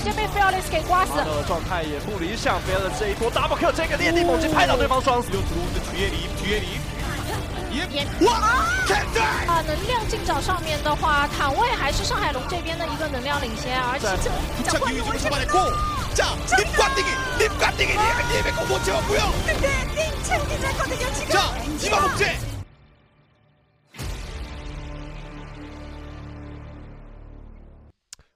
接被 Fearless 给刮死。马诺的状态也不理想 ，Fearless 这一波 double kill， 这个烈地猛击拍到对方双死。能量进展上面的话，坦位还是上海龙这边的一个能量领先，而且자, 유유를 잡아냈고, 자, 립관딩이, 님의 거 못 채웠고요. 근데 게임 채우기 됐거든요 지금. 자, 이마 목재.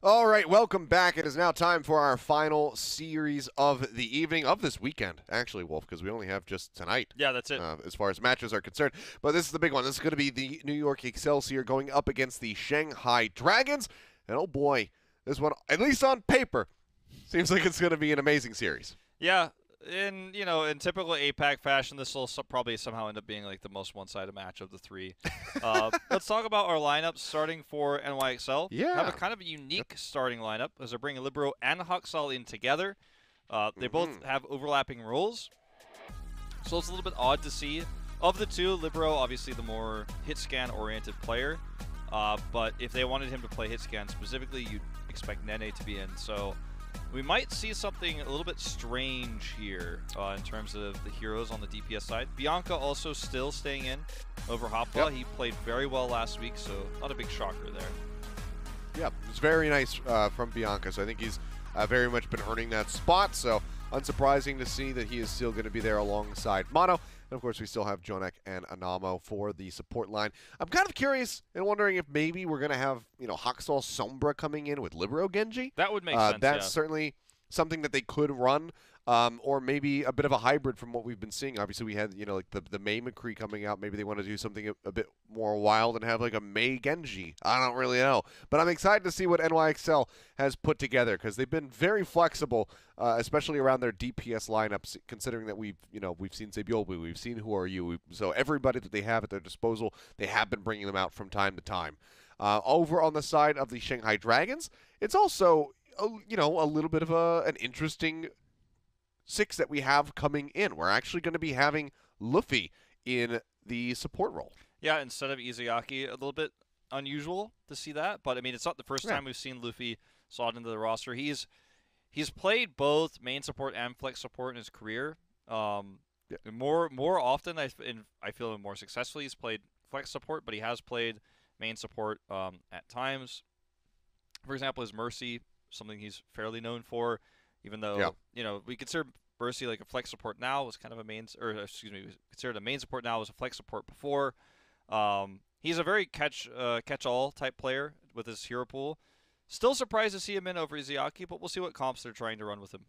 All right, welcome back. It is now time for our final series of the evening, of this weekend, actually, Wolf, because we only have just tonight. Yeah, that's it. As far as matches are concerned. But this is the big one. This is going to be the New York Excelsior going up against the Shanghai Dragons. And oh boy, this one, at least on paper, seems like it's going to be an amazing series. Yeah, in typical APAC fashion, this will probably somehow end up being like the most one-sided match of the three. Let's talk about our lineup starting for NYXL. Yeah. Have a kind of a unique starting lineup as they're bringing Libero and Haksal in together. They both have overlapping roles, so it's a little bit odd to see. Of the two, Libero obviously the more hit scan oriented player, but if they wanted him to play hit scan specifically, you'd expect Nene to be in. So we might see something a little bit strange here in terms of the heroes on the DPS side. Bianca also still staying in over Hoppa. Yep. He played very well last week, so not a big shocker there. Yeah, it's very nice from Bianca. So I think he's very much been earning that spot. So unsurprising to see that he is still going to be there alongside Mono. And of course, we still have Jonek and Anamo for the support line. I'm kind of curious and wondering if maybe we're going to have, Haksal Sombra coming in with Libero Genji. That would make sense, That's yeah. certainly something that they could run. Or maybe a bit of a hybrid from what we've been seeing. Obviously, we had, like the Mei McCree coming out. Maybe they want to do something a bit more wild and have like a Mei Genji. I don't really know. But I'm excited to see what NYXL has put together because they've been very flexible, especially around their DPS lineups, considering that we've seen Zebiolbu, we've seen Who Are You. So everybody that they have at their disposal, they have been bringing them out from time to time. Over on the side of the Shanghai Dragons, it's also, a little bit of an interesting 6 that we have coming in. We're actually going to be having Luffy in the support role. Yeah, instead of Izayaki, a little bit unusual to see that, but I mean, it's not the first time we've seen Luffy slot into the roster. He's played both main support and flex support in his career. More often, I feel more successfully, he's played flex support, but he has played main support at times. For example, his Mercy, something he's fairly known for. Even though, we consider Mercy like a flex support now, was kind of a main, or excuse me, we considered a main support now, was a flex support before. He's a very catch-all type player with his hero pool. Still surprised to see him in over Izayaki, but we'll see what comps they're trying to run with him.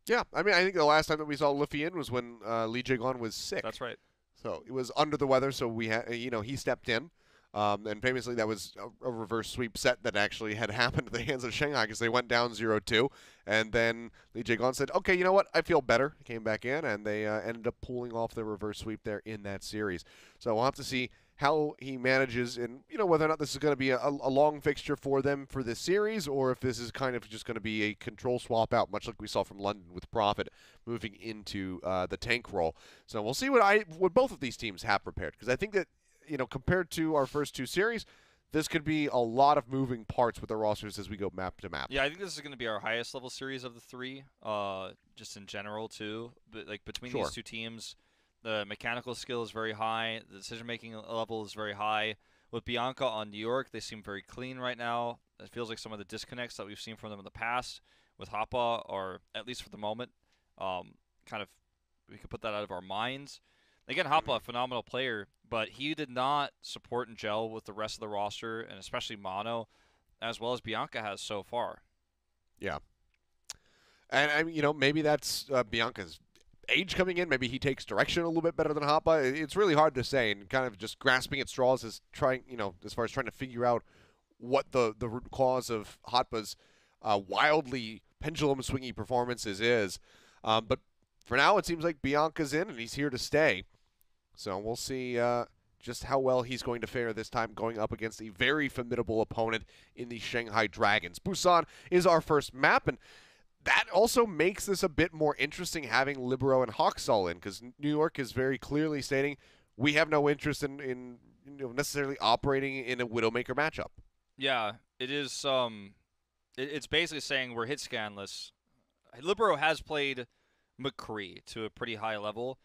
Yeah, I mean, I think the last time that we saw Luffy in was when Lee Jae-gon was sick. That's right. So it was under the weather, so we had, he stepped in. And famously, that was a reverse sweep set that actually had happened at the hands of Shanghai because they went down 0-2. And then Lee Jae-gon said, okay, you know what? I feel better. He came back in, and they ended up pulling off the reverse sweep there in that series. So we'll have to see how he manages and, whether or not this is going to be a long fixture for them for this series or if this is kind of just going to be a control swap out, much like we saw from London with Prophet moving into the tank role. So we'll see what both of these teams have prepared because I think that, compared to our first 2 series, this could be a lot of moving parts with the rosters as we go map to map. Yeah, I think this is going to be our highest level series of the 3, just in general too. But like between these 2 teams, the mechanical skill is very high, the decision-making level is very high. With Bianca on New York, they seem very clean right now. It feels like some of the disconnects that we've seen from them in the past with Hoppa are, at least for the moment, we could put that out of our minds. Again, Hoppa, a phenomenal player, but he did not support and gel with the rest of the roster, and especially Mono, as well as Bianca has so far. Yeah. And, I mean, maybe that's Bianca's age coming in. Maybe he takes direction a little bit better than Hoppa. It's really hard to say, and kind of just grasping at straws is trying, as far as trying to figure out what the root cause of Hoppa's wildly pendulum-swingy performances is. But for now, it seems like Bianca's in, and he's here to stay. So we'll see just how well he's going to fare this time going up against a very formidable opponent in the Shanghai Dragons. Busan is our first map, and that also makes this a bit more interesting having Libero and Haksal in, because New York is very clearly stating we have no interest in necessarily operating in a Widowmaker matchup. Yeah, it is it's basically saying we're hit scanless. Libero has played McCree to a pretty high level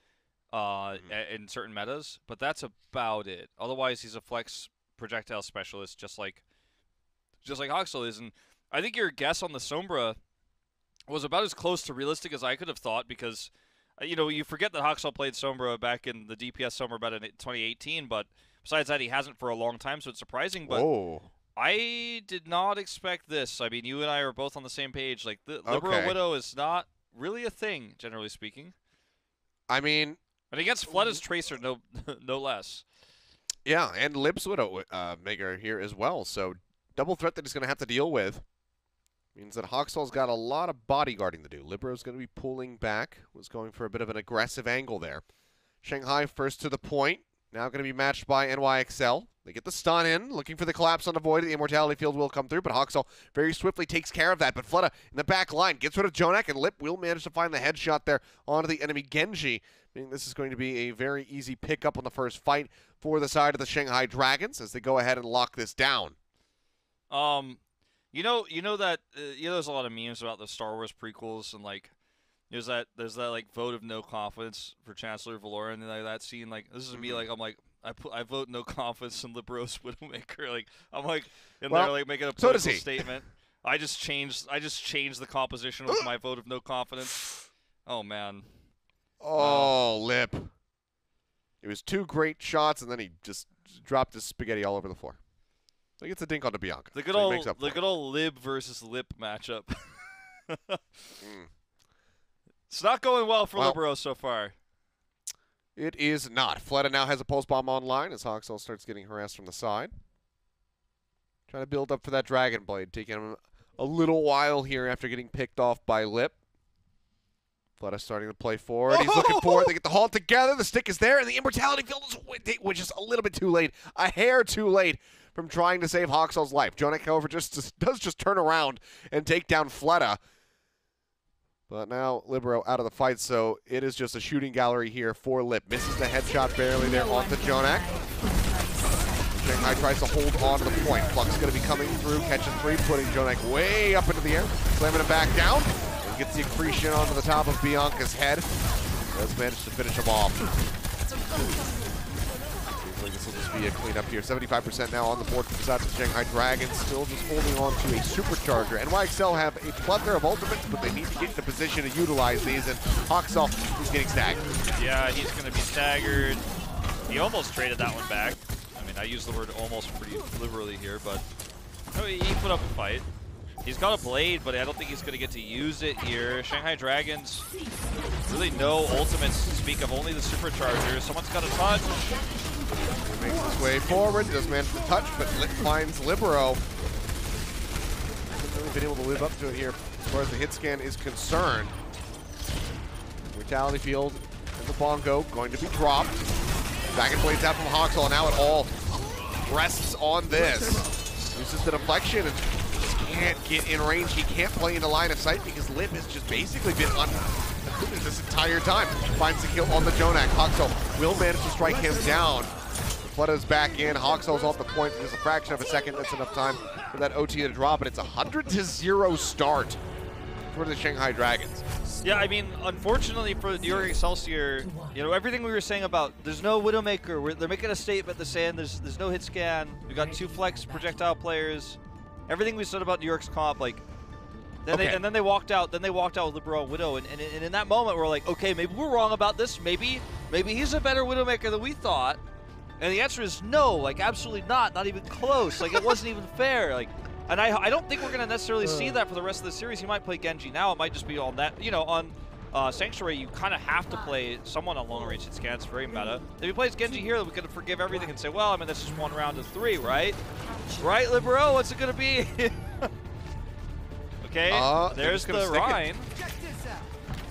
in certain metas, but that's about it. Otherwise, he's a flex projectile specialist, just like Hoxel is. And I think your guess on the Sombra was about as close to realistic as I could have thought, because you forget that Hoxel played Sombra back in the DPS Sombra meta in 2018, but besides that, he hasn't for a long time, so it's surprising. But I did not expect this. I mean, you and I are both on the same page. Like, the Libero Widow is not really a thing, generally speaking. I mean, and against Flood's Tracer, no less. Yeah, and Lib's Widow Maker here as well. So double threat that he's going to have to deal with. Means that Hoxel's got a lot of bodyguarding to do. Libero's going to be pulling back. Was going for a bit of an aggressive angle there. Shanghai first to the point. Now going to be matched by NYXL. They get the stun in, looking for the collapse on the Void. The Immortality Field will come through, but Hoxel very swiftly takes care of that. But Flutta in the back line gets rid of Jonak, and Lip will manage to find the headshot there onto the enemy Genji. Meaning this is going to be a very easy pickup on the first fight for the side of the Shanghai Dragons as they go ahead and lock this down. You know that there's a lot of memes about the Star Wars prequels, and like there's that like vote of no confidence for Chancellor Valoran, and like that scene, like this is me, like I vote no confidence in Libero's Widowmaker. Like I'm like in there like making a political statement. I just changed the composition with my vote of no confidence. Oh man. Oh, Lip. It was 2 great shots, and then he just dropped his spaghetti all over the floor. So he gets a dink onto Bianca. The good old Lib versus Lip matchup. It's not going well for Libero so far. It is not. Fleta now has a pulse bomb online as Hoxel starts getting harassed from the side. Trying to build up for that Dragon Blade, taking him a little while here after getting picked off by Lip. Fleta starting to play forward. He's looking for it. They get the halt together. The stick is there, and the Immortality Field is just a little bit too late. A hair too late from trying to save Hoxel's life. Jonak, however, does turn around and take down Fleta. But now Libero out of the fight, so it is just a shooting gallery here for Lip. Misses the headshot barely there onto Jonak. Shanghai tries to hold on to the point. Flux going to be coming through, catching 3, putting Jonak way up into the air, slamming him back down. And gets the accretion onto the top of Bianca's head. Does manage to finish him off. Seems like this will just be a cleanup here. 75% now on the board for the side of the Shanghai Dragons. Still just holding on to a supercharger. NYXL have a plethora of ultimates, but they need to get in a position to utilize these, and Hoxel is getting staggered. Yeah, he's going to be staggered. He almost traded that one back. I mean, I use the word almost pretty liberally here, but he put up a fight. He's got a blade, but I don't think he's going to get to use it here. Shanghai Dragons, really no ultimates to speak of, only the supercharger. Someone's got a touch. He makes his way forward, does manage to touch, but finds Libero. Hasn't really been able to live up to it here as far as the hit scan is concerned. Mortality Field and the Bongo going to be dropped. Dragon Blade's out from Hoxel, and now it all rests on this. Uses the deflection and just can't get in range. He can't play into line of sight because Lip has just basically been moving this entire time. Finds the kill on the Jonak. Hoxel will manage to strike him down. Fleta's back in. Hoxel's off the point for just a fraction of a second. That's enough time for that OT to drop, and it's a 100-0 start for the Shanghai Dragons. Yeah, I mean, unfortunately for New York Excelsior, everything we were saying about there's no Widowmaker, they're making a statement to saying there's no hit scan. We got 2 flex projectile players. Everything we said about New York's comp, like, then they walked out. Then they walked out with Libero and Widow, and in that moment we're like, okay, maybe we're wrong about this. Maybe he's a better Widowmaker than we thought. And the answer is no, like absolutely not even close. Like it wasn't even fair. Like, and I don't think we're gonna necessarily see that for the rest of the series. He might play Genji now. It might just be on that. On Sanctuary, you kind of have to play someone on long range hit scans. It's very meta. If he plays Genji here, we could forgive everything and say, well, I mean, that's just 1 round of 3, right? Right, Libero? What's it gonna be? Okay, there's the Rhine.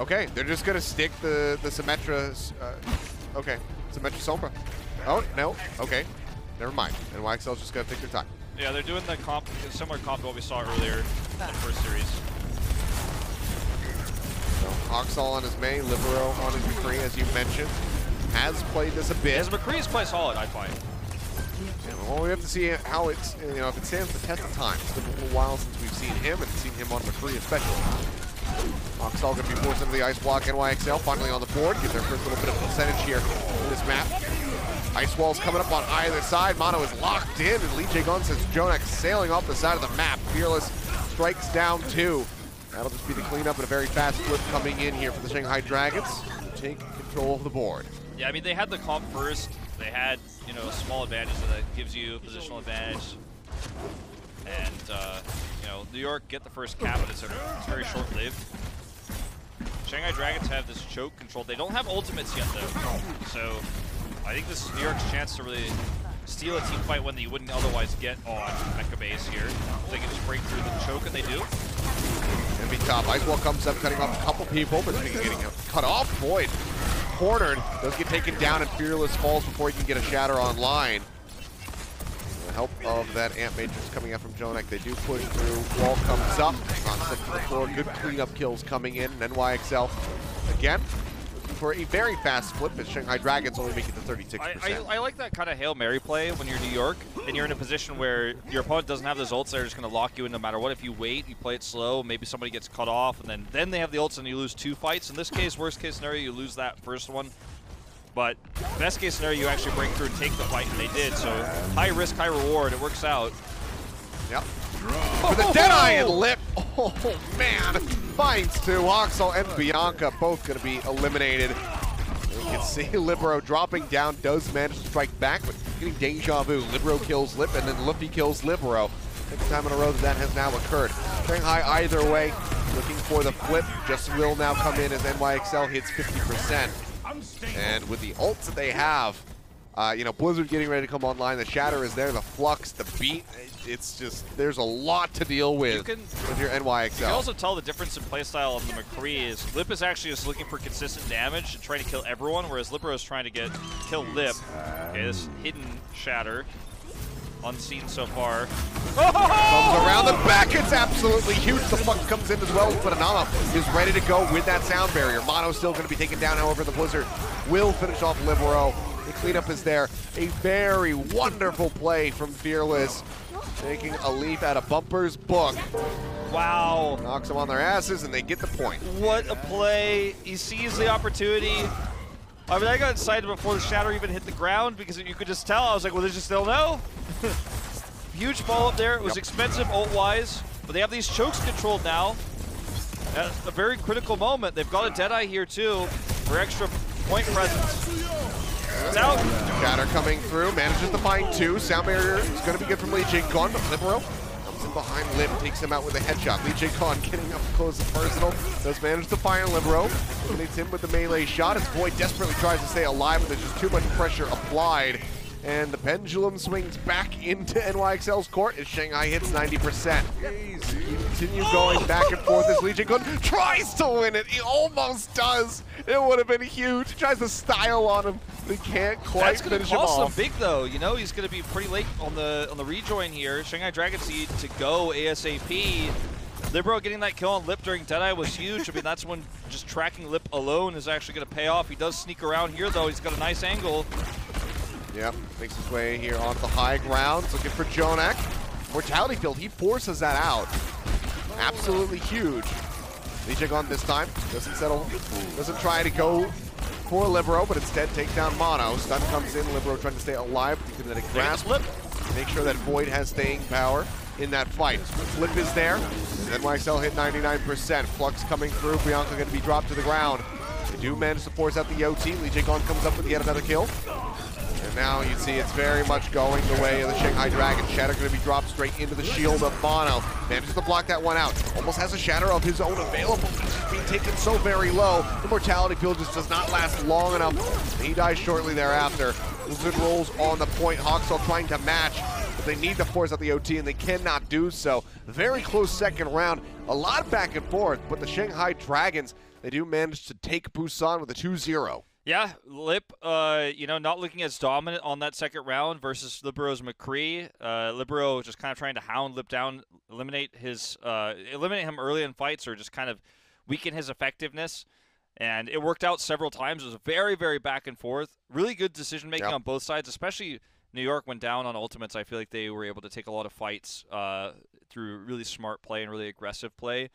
Okay, they're just gonna stick the Symmetra. Okay, Symmetra Sombra. Oh no. Okay, never mind. And YXL's just gonna take their time. Yeah, they're doing the similar comp to what we saw earlier in the first series. So Hoxel on his Mei, Libero on his McCree, as you mentioned, has played this a bit. His McCree is quite solid, I find. Yeah, well, we have to see how it's, if it stands the test of time. It's been a little while since we've seen him, and seen him on McCree especially. Oxall going to be forced into the ice block. NYXL finally on the board. Get their first little bit of percentage here in this map. Ice walls coming up on either side. Mono is locked in, and Lee Jae-gun sends JJoNak sailing off the side of the map. Fearless strikes down 2. That'll just be the cleanup and a very fast flip coming in here for the Shanghai Dragons to take control of the board. Yeah, I mean, they had the comp first. They had, a small advantage that gives you a positional advantage. And, New York get the first cap, but it's very short-lived. Shanghai Dragons have this choke control. They don't have ultimates yet, though. So I think this is New York's chance to really steal a team fight when you wouldn't otherwise get on Mecha Base here. They can just break through the choke, and they do. Envy top. Icewall comes up, cutting off a couple people, but getting cut off. Void cornered. Does get taken down, and Fearless falls before he can get a shatter online. The help of that Amp Matrix coming out from JJoNak. They do push through. Wall comes up. Not set to the floor. Good cleanup kills coming in. And NYXL again for a very fast flip as Shanghai Dragons only make it to 36%. I like that kind of Hail Mary play when you're New York and you're in a position where your opponent doesn't have those ults. They're just going to lock you in no matter what. If you wait, you play it slow, maybe somebody gets cut off, and then they have the ults and you lose 2 fights. In this case, worst case scenario, you lose that first one. But best case scenario, you actually break through and take the fight, and they did. So high risk, high reward. It works out. Yep. For the Deadeye and Lip. Oh, man. Finds 2. Oxall and Bianca both going to be eliminated. You can see Libero dropping down, does manage to strike back, but getting deja vu. Libero kills Lip, and then Luffy kills Libero. Second time in a row that has now occurred. Shanghai either way, looking for the flip. Just will now come in as NYXL hits 50%. And with the ults that they have, Blizzard getting ready to come online. The Shatter is there, the Flux, the Beat. It's just, there's a lot to deal with your NYXL. You can also tell the difference in playstyle on the McCree is Lip is actually just looking for consistent damage and trying to kill everyone, whereas Libero is trying to kill Lip. Okay, this hidden Shatter. Unseen so far. Comes around the back, it's absolutely huge. The Flux comes in as well, but Anama is ready to go with that sound barrier. Mono's still going to be taken down, however, the Blizzard will finish off Libero. The cleanup is there. A very wonderful play from Fearless, taking a leaf out of Bumper's book. Wow. Knocks them on their asses, and they get the point. What a play. He sees the opportunity. I mean, I got excited before the Shatter even hit the ground because you could just tell. I was like, well, they just don't know. Huge follow-up there. It was expensive ult-wise, but they have these chokes controlled now. At a very critical moment. They've got a Deadeye here, too, for extra point presence. It's out. Shatter coming through, manages to find 2. Sound barrier is going to be good from Lee Jae-gun, but Libero comes in behind Lip, takes him out with a headshot. Lee Jae-gun getting up close and personal. Does manage to fire Libero. Eliminates him with the melee shot as Void desperately tries to stay alive, but there's just too much pressure applied. And the pendulum swings back into NYXL's court as Shanghai hits 90%. Continue going back and forth as Lee Jae-gun tries to win it. He almost does. It would have been huge. He tries to style on him, but he can't quite finish him off. That's going to cost him big, though. He's going to be pretty late on the rejoin here. Shanghai Dragons need to go ASAP. Libero getting that kill on Lip during Deadeye was huge. I mean, that's when just tracking Lip alone is actually going to pay off. He does sneak around here, though. He's got a nice angle. Yep, makes his way here onto the high ground, looking for JJoNak. Mortality Field, he forces that out. Absolutely huge. Lee Jae-gun this time, doesn't settle, doesn't try to go for Libero, but instead takes down Mono. Stun comes in, Libero trying to stay alive, but he can grasp Lip. Make sure that Void has staying power in that fight. Flip is there, and NYXL hit 99%. Flux coming through, Bianca going to be dropped to the ground. They do manage to force out the OT. Lee Jae-gun comes up with yet another kill. And now you see it's very much going the way of the Shanghai Dragons. Shatter going to be dropped straight into the shield of Mono. Manages to block that one out. Almost has a Shatter of his own available. He's being taken so very low. The Mortality Field just does not last long enough. He dies shortly thereafter. Blizzard rolls on the point. Hawksall trying to match, but they need to force out the OT, and they cannot do so. Very close second round. A lot of back and forth, but the Shanghai Dragons, they do manage to take Busan with a 2-0. Yeah, Lip, not looking as dominant on that second round versus Libero's McCree. Libero just kind of trying to hound Lip down, eliminate him early in fights or just kind of weaken his effectiveness. And it worked out several times. It was very, very back and forth. Really good decision-making on both sides, especially New York went down on ultimates, I feel like they were able to take a lot of fights through really smart play and really aggressive play,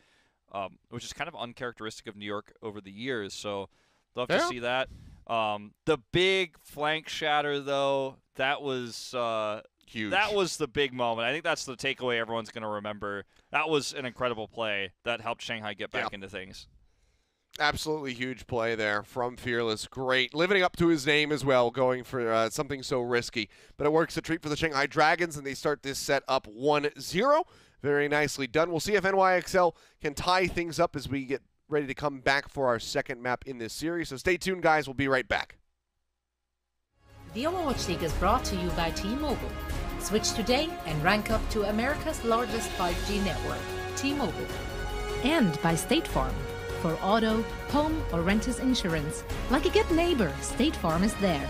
which is kind of uncharacteristic of New York over the years. So love to see that. The big flank shatter, though, that was huge. That was the big moment. I think that's the takeaway everyone's going to remember. That was an incredible play that helped Shanghai get back into things. Absolutely huge play there from Fearless. Great. Living up to his name as well, going for something so risky. But it works a treat for the Shanghai Dragons, and they start this set up 1-0. Very nicely done. We'll see if NYXL can tie things up as we get ready to come back for our second map in this series. So stay tuned, guys. We'll be right back. The Overwatch League is brought to you by T-Mobile. Switch today and rank up to America's largest 5G network, T-Mobile. And by State Farm. For auto, home, or renters insurance, like a good neighbor, State Farm is there.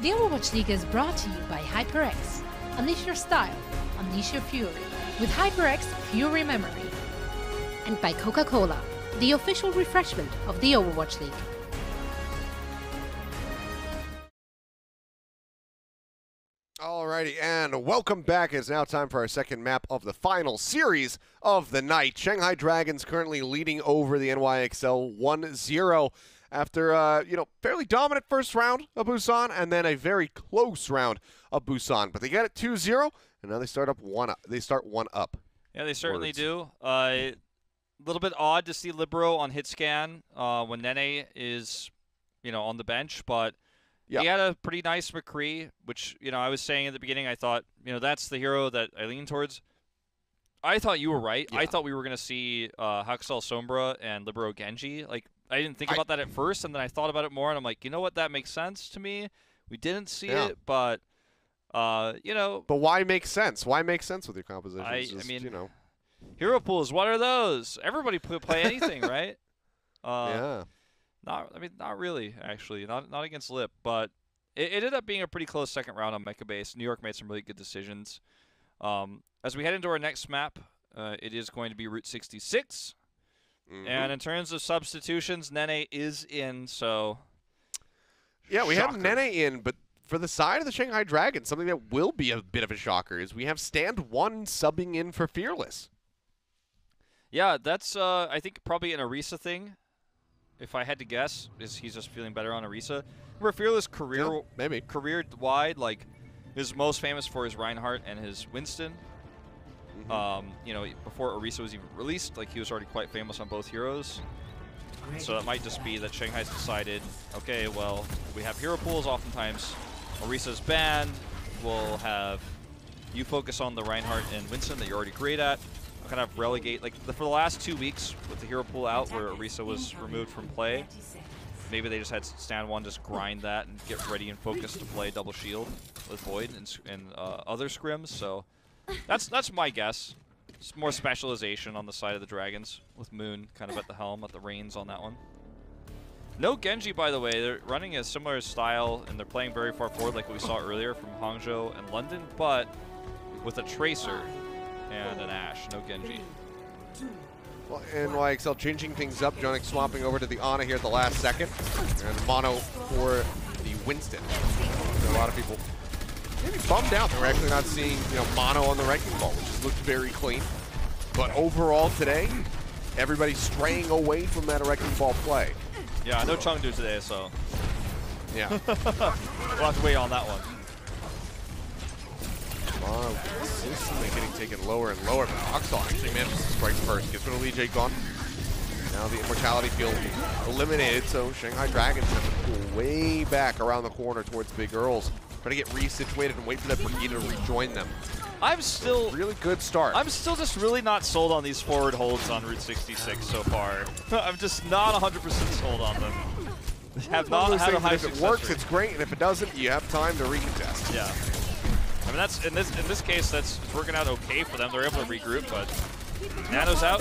The Overwatch League is brought to you by HyperX. Unleash your style, unleash your fury with HyperX Fury Memory. And by Coca-Cola, the official refreshment of the Overwatch League. Alrighty, and welcome back. It's now time for our second map of the final series of the night. Shanghai Dragons currently leading over the NYXL 1-0 after, fairly dominant first round of Busan and then a very close round of Busan. But they get it 2-0, and now they start one up. Yeah, they certainly do. A little bit odd to see Libero on hit scan when Nene is, on the bench, but he had a pretty nice McCree, which, I was saying at the beginning, I thought, that's the hero that I lean towards. I thought you were right. Yeah. I thought we were going to see Haksal Sombra and Libero Genji. I didn't think about that at first, and then I thought about it more, and I'm like, you know what? That makes sense to me. We didn't see it, but, But why make sense? Why make sense with your compositions? Hero pools, what are those? Everybody play anything, right? Yeah. Not really, actually. Not against Lip, but it ended up being a pretty close second round on Mecha Base. New York made some really good decisions. As we head into our next map, it is going to be Route 66. Mm-hmm. And in terms of substitutions, Nene is in, so... Yeah, we have Nene in, but for the side of the Shanghai Dragons, something that will be a bit of a shocker is we have Stand 1 subbing in for Fearless. Yeah, that's, I think, probably an Orisa thing. If I had to guess, he's just feeling better on Orisa. Remember, Fearless career-wide, is most famous for his Reinhardt and his Winston. Mm-hmm. Before Orisa was even released, he was already quite famous on both heroes. So it might just be that Shanghai's decided, okay, well, we have hero pools oftentimes. Orisa's banned. We'll have you focus on the Reinhardt and Winston that you're already great at. Kind of relegate, like for the last 2 weeks with the hero pool out where Orisa was removed from play, maybe they just had Stand 1 just grind that and get ready and focus to play double shield with Void and other scrims. So that's my guess. It's more specialization on the side of the Dragons with Moon kind of at the helm, at the reins on that one. No Genji, by the way. They're running a similar style and they're playing very far forward like we saw earlier from Hangzhou and London, but with a Tracer and an Ashe. No Genji. Well, NYXL changing things up. Jonix swapping over to the Ana here at the last second. And mono for the Winston. So a lot of people maybe bummed out that we're actually not seeing, mono on the wrecking ball, which just looked very clean. But overall today, everybody's straying away from that wrecking ball play. Yeah, no Chengdu today, so yeah. We'll have to wait on that one. Mono consistently getting taken lower and lower, but Oxal actually manages to strike first. Gets rid of Lee Jae Gon. Now the Immortality field eliminated, so Shanghai Dragons have to pull way back around the corner towards Big Earls. Try to get resituated and wait for that Brigitte to rejoin them. I'm still really good start. I'm still just really not sold on these forward holds on Route 66 so far. I'm just not 100% sold on them. Have not had a high success rate. If it works, it's great, and if it doesn't, you have time to recontest. Yeah. I mean, that's in this case, that's working out okay for them. They're able to regroup, but Nano's out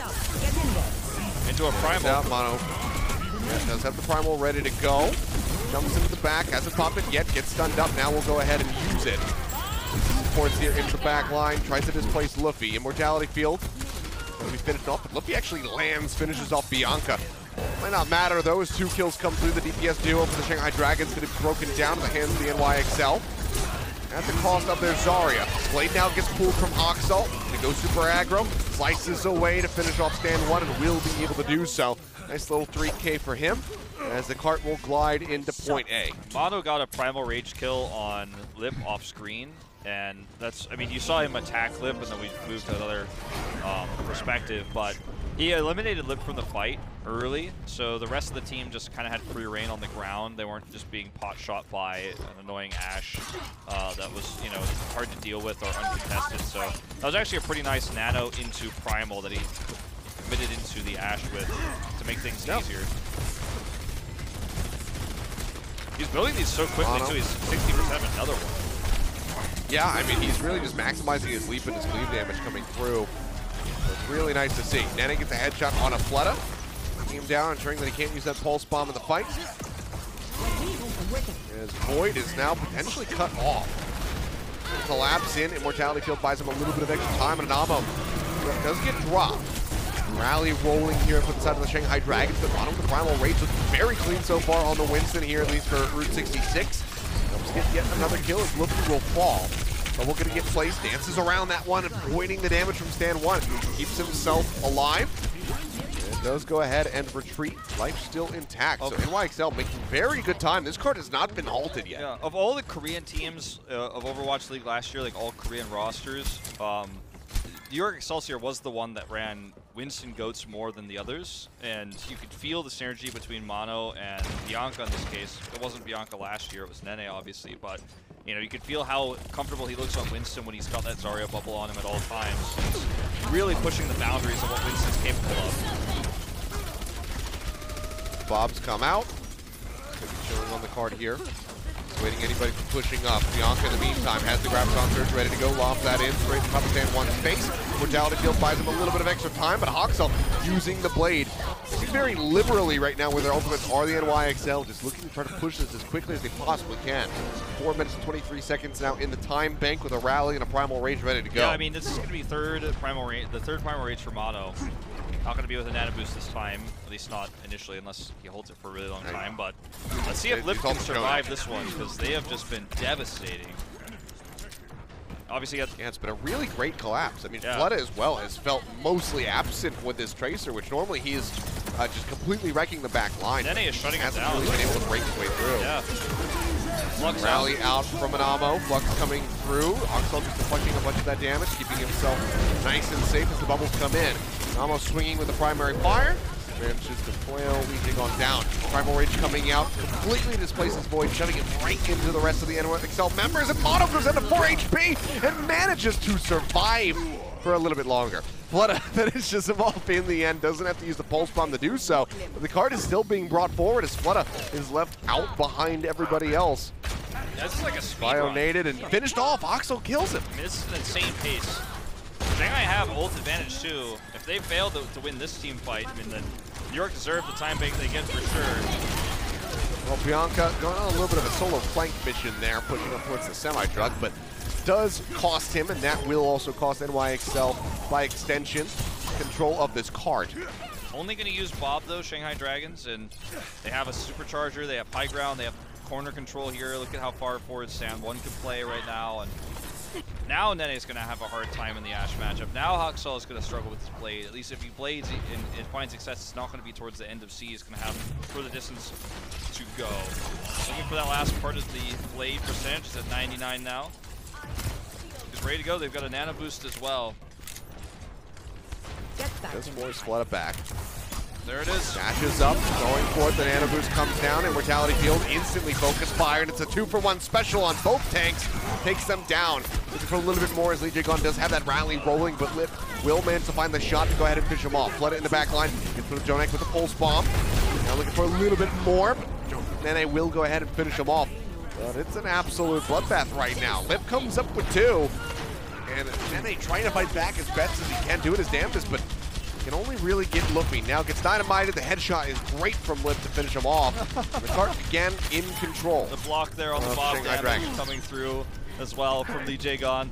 into a primal. Out, Mono. Yeah, does have the primal ready to go. Jumps into the back, hasn't popped it yet, gets stunned up. Now we'll go ahead and use it. Supports here into the back line, tries to displace Luffy. Immortality field. Going to be finished off, but Luffy actually lands, finishes off Bianca. Might not matter, those 2 kills come through. The DPS duo for the Shanghai Dragons get it broken down in the hands of the NYXL. At the cost of their Zarya. Blade now gets pulled from Oxalt. They go super aggro, slices away to finish off Stand 1 and will be able to do so. Nice little 3K for him as the cart will glide into point A. Mono got a primal rage kill on Lip off screen, and that's, I mean, you saw him attack Lip and then we moved to another perspective, but he eliminated Lip from the fight early, so the rest of the team just kind of had free reign on the ground. They weren't just being pot shot by an annoying Ashe that was, hard to deal with or uncontested. So that was actually a pretty nice nano into primal that he committed into the Ashe with to make things easier. He's building these so quickly too. He's 60% another one. Yeah, I mean, he's really just maximizing his leap and his cleave damage coming through. So it's really nice to see. Nana gets a headshot on a Fleta. Knocking him down, ensuring that he can't use that pulse bomb in the fight. As Void is now potentially cut off. Collapse in. Immortality field buys him a little bit of extra time, and Anamo does get dropped. Rally rolling here for the side of the Shanghai Dragons, but bottom of the Primal Rage looks very clean so far on the Winston here, at least for Route 66. Helps get yet another kill as Luffy will fall. But we're going to get placed, dances around that one, avoiding the damage from Stand 1. Keeps himself alive. And does go ahead and retreat. Life still intact. So NYXL making very good time. This card has not been halted yet. Yeah, of all the Korean teams of Overwatch League last year, like all Korean rosters, New York Excelsior was the one that ran Winston Goats more than the others, and you could feel the synergy between Mono and Bianca in this case. It wasn't Bianca last year, it was Nene obviously, but you could feel how comfortable he looks on Winston when he's got that Zarya bubble on him at all times. He's really pushing the boundaries of what Winston's capable of. Bob's come out. Could be chilling on the card here. Waiting anybody from pushing up. Bianca, in the meantime, has the Graviton Surge ready to go. Loft that in, straight to top of Stand 1's face. Mortality field buys him a little bit of extra time, but Hoxel using the blade. He's very liberally right now where their ultimates are the NYXL, just looking to try to push this as quickly as they possibly can. 4 minutes and 23 seconds now in the time bank with a rally and a Primal Rage ready to go. Yeah, I mean, this is going to be the third Primal Rage for Mono. Not going to be with a Nano Boost this time, at least not initially, unless he holds it for a really long time. But let's see if Lip can survive this one, because they have just been devastating. Obviously, it's been a really great collapse. I mean, Fleta as well has felt mostly absent with this Tracer, which normally he is just completely wrecking the back line. Nene is shutting it down. Really been able to break his way through. Yeah. Flux Rally out from an Ammo. Flux coming through. Oxel just deflecting a bunch of that damage, keeping himself nice and safe as the bubbles come in. Ammo swinging with the primary fire. manages to flail, Legion on down. Primal Rage coming out, completely displaces Void, shoving it right into the rest of the NYXL members, and Mono goes down to 4 HP and manages to survive for a little bit longer. Flutter finishes him off in the end, doesn't have to use the Pulse Bomb to do so, but the card is still being brought forward as Flutter is left out behind everybody else. This is like a speed run. Bionated and finished off, Oxel kills him. I mean, this is an insane pace. Shanghai have ult advantage too. If they fail to win this team fight, I mean, then New York deserve the time bank they get for sure. Well, Bianca going on a little bit of a solo flank mission there, pushing up towards the semi-drug, but does cost him, and that will also cost NYXL, by extension, control of this card. Only going to use Bob, though, Shanghai Dragons, and they have a supercharger, they have high ground, they have corner control here. Look at how far forward Stand 1 can play right now, and now Nene's going to have a hard time in the Ashe matchup. Now Haksal is going to struggle with his blade. At least if he blades and finds success, it's not going to be towards the end of C. He's going to have further distance to go. Looking for that last part of the blade percentage. It's at 99 now. He's ready to go. They've got a nano boost as well. Just force Flutter back. There it is. Dashes up, going for it. The nano boost comes down. Immortality Field instantly focus fire, and it's a 2-for-1 special on both tanks. Takes them down. Looking for a little bit more as Lee Jae-gon does have that rally rolling, but Lip will manage to find the shot to go ahead and finish him off. Flood it in the back line. Gets rid of Jonak with the pulse bomb. Now looking for a little bit more, but Nene will go ahead and finish him off. But it's an absolute bloodbath right now. Lip comes up with 2. And Nene trying to fight back as best as he can, do it his damnedest, but can only really get Luffy. Now gets dynamited. The headshot is great from Lip to finish him off. Ricard again in control. The block there on the Bob damage coming through as well from Lee Jae-gon.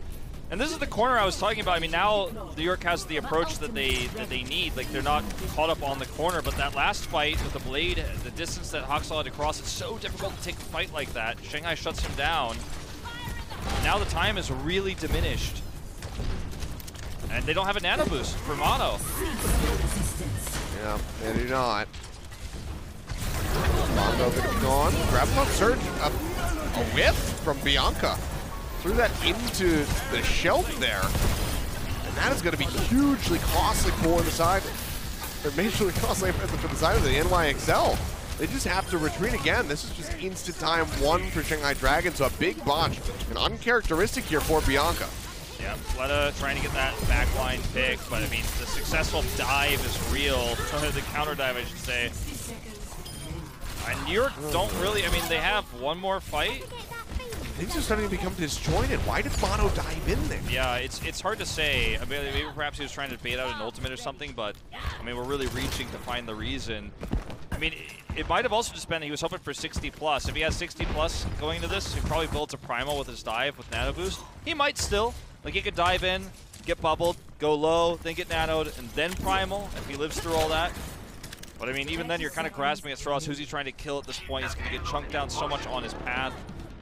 And this is the corner I was talking about. I mean, now New York has the approach that they need. Like, they're not caught up on the corner, but that last fight with the blade, the distance that Haksal had to cross, it's so difficult to take a fight like that. Shanghai shuts him down. Now the time is really diminished. And they don't have a nano boost for Mono. Yeah, they do not. Mondo gonna be gone. Grab on surge. A whiff from Bianca. Threw that into the shelf there. And that is going to be hugely costly for the side. Or majorly costly for the side of the NYXL. They just have to retreat again. This is just instant time 1 for Shanghai Dragons. So a big botch. And uncharacteristic here for Bianca. Yeah, Fleta trying to get that backline pick, but I mean, the successful dive is real. The counter dive, I should say. And New York don't really, I mean, they have one more fight. Things are starting to become disjointed. Why did Mono dive in there? Yeah, it's hard to say. I mean, maybe perhaps he was trying to bait out an ultimate or something, but I mean, we're really reaching to find the reason. I mean, it might have also just been he was hoping for 60 plus. If he has 60 plus going into this, he probably builds a primal with his dive with nano boost. He might still. Like, he could dive in, get bubbled, go low, then get nanoed, and then primal if he lives through all that. But I mean, even then, you're kind of grasping at straws. Who's he trying to kill at this point? He's going to get chunked down so much on his path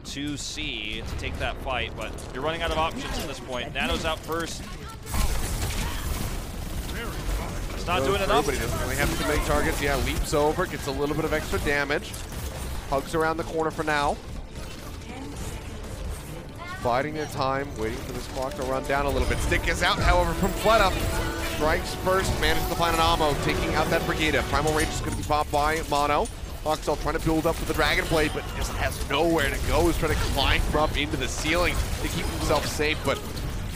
to C to take that fight, but you're running out of options at this point. Nano's out first. It's not doing enough. But he doesn't really have to make targets. Yeah, leaps over, gets a little bit of extra damage. Hugs around the corner for now. Biding their time, waiting for this clock to run down a little bit. Stick is out, however, from Fleta. Strikes first, manages to find an ammo, taking out that Brigida. Primal Rage is going to be popped by Mono. Haksal trying to build up with the Dragon Blade, but just has nowhere to go. He's trying to climb up into the ceiling to keep himself safe, but